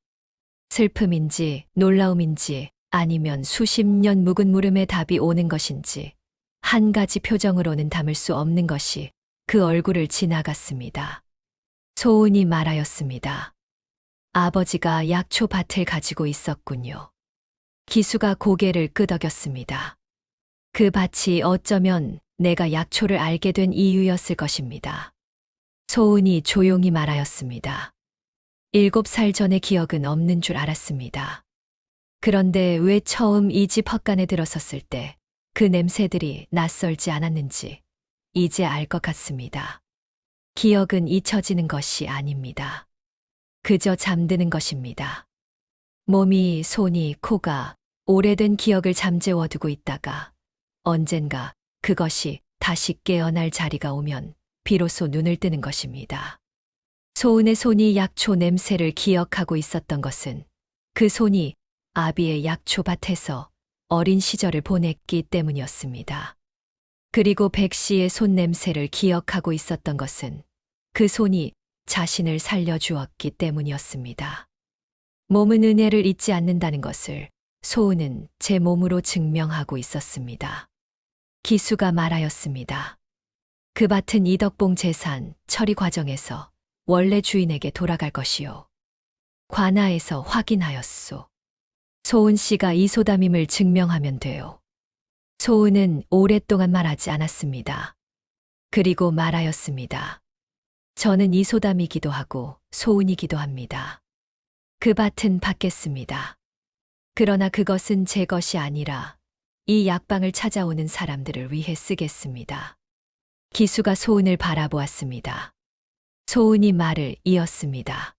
슬픔인지 놀라움인지 아니면 수십 년 묵은 물음에 답이 오는 것인지 한 가지 표정으로는 담을 수 없는 것이 그 얼굴을 지나갔습니다. 소은이 말하였습니다. 아버지가 약초밭을 가지고 있었군요. 기수가 고개를 끄덕였습니다. 그 밭이 어쩌면 내가 약초를 알게 된 이유였을 것입니다. 소은이 조용히 말하였습니다. 7살 전의 기억은 없는 줄 알았습니다. 그런데 왜 처음 이 집 헛간에 들어섰을 때 그 냄새들이 낯설지 않았는지 이제 알 것 같습니다. 기억은 잊혀지는 것이 아닙니다. 그저 잠드는 것입니다. 몸이, 손이, 코가 오래된 기억을 잠재워두고 있다가 언젠가 그것이 다시 깨어날 자리가 오면 비로소 눈을 뜨는 것입니다. 소은의 손이 약초 냄새를 기억하고 있었던 것은 그 손이 아비의 약초밭에서 어린 시절을 보냈기 때문이었습니다. 그리고 백 씨의 손 냄새를 기억하고 있었던 것은 그 손이 자신을 살려주었기 때문이었습니다. 몸은 은혜를 잊지 않는다는 것을 소은은 제 몸으로 증명하고 있었습니다. 기수가 말하였습니다. 그 밭은 이덕봉 재산 처리 과정에서 원래 주인에게 돌아갈 것이요. 관아에서 확인하였소. 소은 씨가 이소담임을 증명하면 돼요. 소은은 오랫동안 말하지 않았습니다. 그리고 말하였습니다. 저는 이소담이기도 하고 소은이기도 합니다. 그 밭은 받겠습니다. 그러나 그것은 제 것이 아니라 이 약방을 찾아오는 사람들을 위해 쓰겠습니다. 기수가 소은을 바라보았습니다. 소은이 말을 이었습니다.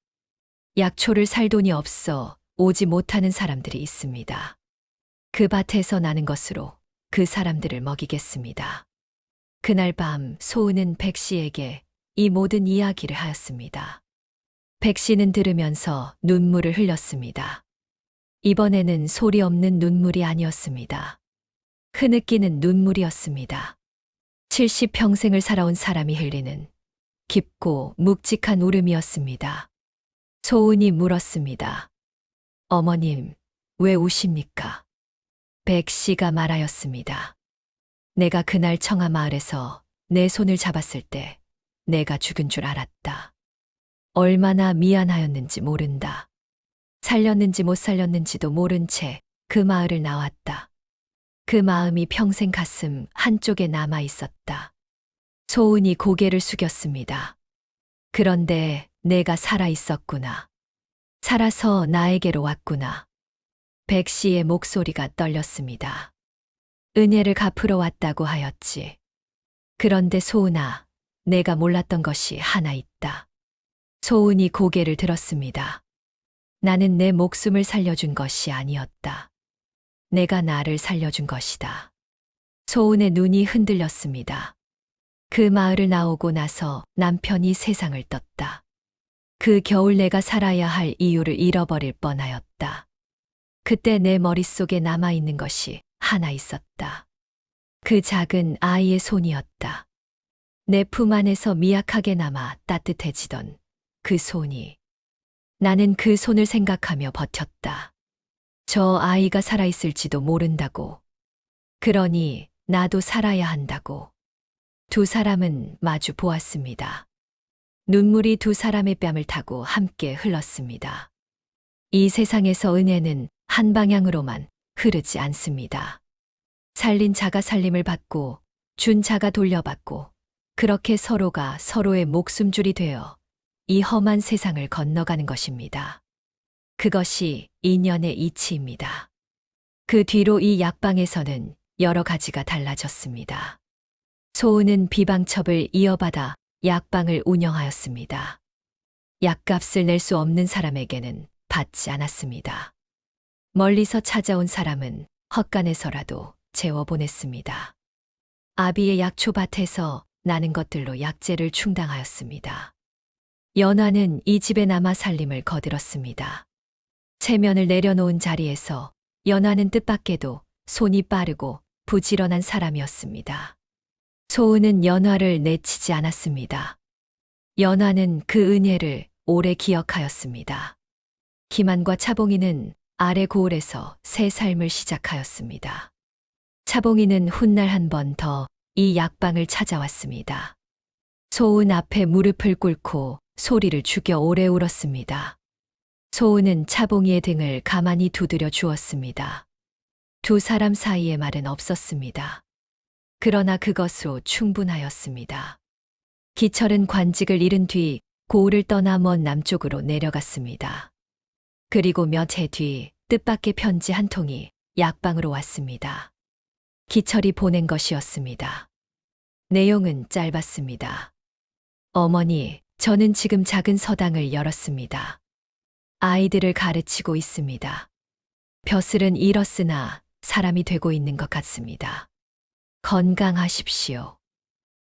약초를 살 돈이 없어 오지 못하는 사람들이 있습니다. 그 밭에서 나는 것으로 그 사람들을 먹이겠습니다. 그날 밤 소은은 백 씨에게 이 모든 이야기를 하였습니다. 백 씨는 들으면서 눈물을 흘렸습니다. 이번에는 소리 없는 눈물이 아니었습니다. 흐느끼는 눈물이었습니다. 70평생을 살아온 사람이 흘리는 깊고 묵직한 울음이었습니다. 소은이 물었습니다. 어머님, 왜 우십니까? 백 씨가 말하였습니다. 내가 그날 청아마을에서 내 손을 잡았을 때 내가 죽은 줄 알았다. 얼마나 미안하였는지 모른다. 살렸는지 못 살렸는지도 모른 채 그 마을을 나왔다. 그 마음이 평생 가슴 한쪽에 남아 있었다. 소은이 고개를 숙였습니다. 그런데 내가 살아 있었구나. 살아서 나에게로 왔구나. 백 씨의 목소리가 떨렸습니다. 은혜를 갚으러 왔다고 하였지. 그런데 소은아, 내가 몰랐던 것이 하나 있다. 소은이 고개를 들었습니다. 나는 내 목숨을 살려준 것이 아니었다. 내가 나를 살려준 것이다. 소은의 눈이 흔들렸습니다. 그 마을을 나오고 나서 남편이 세상을 떴다. 그 겨울 내가 살아야 할 이유를 잃어버릴 뻔하였다. 그때 내 머릿속에 남아있는 것이 하나 있었다. 그 작은 아이의 손이었다. 내 품 안에서 미약하게 남아 따뜻해지던 그 손이. 나는 그 손을 생각하며 버텼다. 저 아이가 살아있을지도 모른다고. 그러니 나도 살아야 한다고. 두 사람은 마주 보았습니다. 눈물이 두 사람의 뺨을 타고 함께 흘렀습니다. 이 세상에서 은혜는 한 방향으로만 흐르지 않습니다. 살린 자가 살림을 받고 준 자가 돌려받고 그렇게 서로가 서로의 목숨줄이 되어 이 험한 세상을 건너가는 것입니다. 그것이 인연의 이치입니다. 그 뒤로 이 약방에서는 여러 가지가 달라졌습니다. 소은은 비방첩을 이어받아 약방을 운영하였습니다. 약값을 낼 수 없는 사람에게는 받지 않았습니다. 멀리서 찾아온 사람은 헛간에서라도 재워보냈습니다. 아비의 약초밭에서 나는 것들로 약재를 충당하였습니다. 연화는 이 집에 남아 살림을 거들었습니다. 체면을 내려놓은 자리에서 연화는 뜻밖에도 손이 빠르고 부지런한 사람이었습니다. 소은은 연화를 내치지 않았습니다. 연화는 그 은혜를 오래 기억하였습니다. 기만과 차봉이는 아래 고을에서 새 삶을 시작하였습니다. 차봉이는 훗날 한 번 더 이 약방을 찾아왔습니다. 소은 앞에 무릎을 꿇고 소리를 죽여 오래 울었습니다. 소은은 차봉이의 등을 가만히 두드려 주었습니다. 두 사람 사이에 말은 없었습니다. 그러나 그것으로 충분하였습니다. 기철은 관직을 잃은 뒤 고을을 떠나 먼 남쪽으로 내려갔습니다. 그리고 몇 해 뒤 뜻밖의 편지 한 통이 약방으로 왔습니다. 기철이 보낸 것이었습니다. 내용은 짧았습니다. 어머니, 저는 지금 작은 서당을 열었습니다. 아이들을 가르치고 있습니다. 벼슬은 잃었으나 사람이 되고 있는 것 같습니다. 건강하십시오.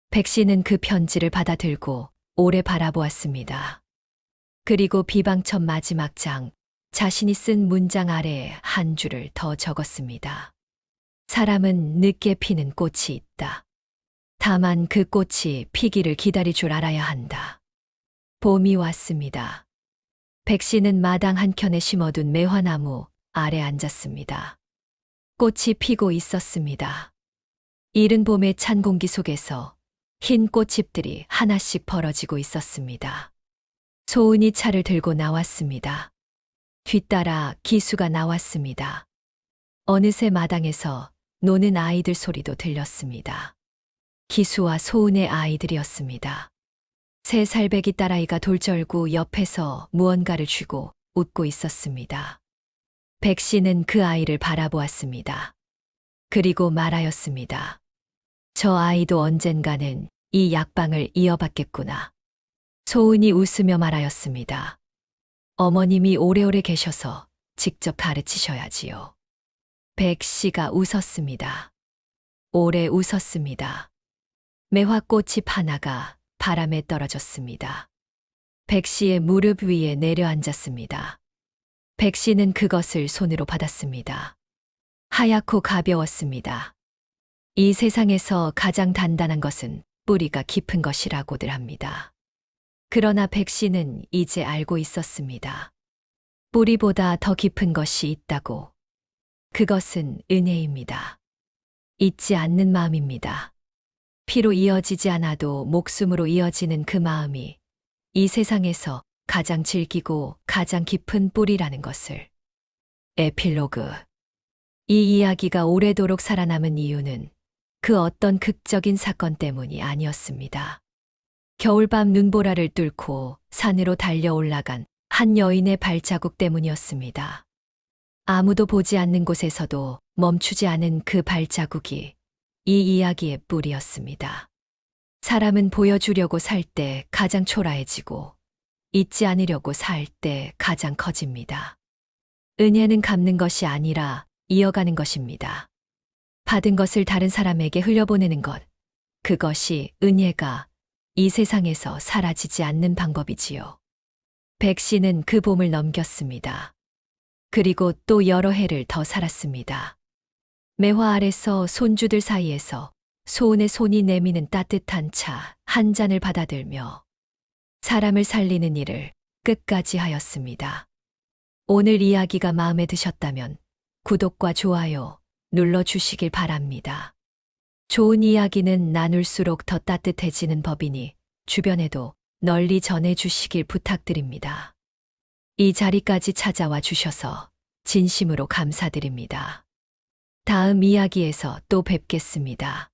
백 씨는 그 편지를 받아들고 오래 바라보았습니다. 그리고 비방첩 마지막 장, 자신이 쓴 문장 아래에 한 줄을 더 적었습니다. 사람은 늦게 피는 꽃이 있다. 다만 그 꽃이 피기를 기다릴 줄 알아야 한다. 봄이 왔습니다. 백 씨는 마당 한켠에 심어둔 매화나무 아래 앉았습니다. 꽃이 피고 있었습니다. 이른 봄의 찬 공기 속에서 흰 꽃잎들이 하나씩 벌어지고 있었습니다. 소은이 차를 들고 나왔습니다. 뒤따라 기수가 나왔습니다. 어느새 마당에서 노는 아이들 소리도 들렸습니다. 기수와 소은의 아이들이었습니다. 3살 배기 딸아이가 돌절구 옆에서 무언가를 쥐고 웃고 있었습니다. 백 씨는 그 아이를 바라보았습니다. 그리고 말하였습니다. 저 아이도 언젠가는 이 약방을 이어받겠구나. 소은이 웃으며 말하였습니다. 어머님이 오래오래 계셔서 직접 가르치셔야지요. 백 씨가 웃었습니다. 오래 웃었습니다. 매화꽃잎 하나가 바람에 떨어졌습니다. 백 씨의 무릎 위에 내려앉았습니다. 백 씨는 그것을 손으로 받았습니다. 하얗고 가벼웠습니다. 이 세상에서 가장 단단한 것은 뿌리가 깊은 것이라고들 합니다. 그러나 백 씨는 이제 알고 있었습니다. 뿌리보다 더 깊은 것이 있다고. 그것은 은혜입니다. 잊지 않는 마음입니다. 피로 이어지지 않아도 목숨으로 이어지는 그 마음이 이 세상에서 가장 질기고 가장 깊은 뿌리라는 것을. 에필로그. 이 이야기가 오래도록 살아남은 이유는 그 어떤 극적인 사건 때문이 아니었습니다. 겨울밤 눈보라를 뚫고 산으로 달려 올라간 한 여인의 발자국 때문이었습니다. 아무도 보지 않는 곳에서도 멈추지 않은 그 발자국이 이 이야기의 뿌리였습니다. 사람은 보여주려고 살 때 가장 초라해지고 잊지 않으려고 살 때 가장 커집니다. 은혜는 갚는 것이 아니라 이어가는 것입니다. 받은 것을 다른 사람에게 흘려보내는 것, 그것이 은혜가 이 세상에서 사라지지 않는 방법이지요. 백 씨는 그 봄을 넘겼습니다. 그리고 또 여러 해를 더 살았습니다. 매화 아래서 손주들 사이에서 소은의 손이 내미는 따뜻한 차 한 잔을 받아들며 사람을 살리는 일을 끝까지 하였습니다. 오늘 이야기가 마음에 드셨다면 구독과 좋아요 눌러주시길 바랍니다. 좋은 이야기는 나눌수록 더 따뜻해지는 법이니 주변에도 널리 전해주시길 부탁드립니다. 이 자리까지 찾아와 주셔서 진심으로 감사드립니다. 다음 이야기에서 또 뵙겠습니다.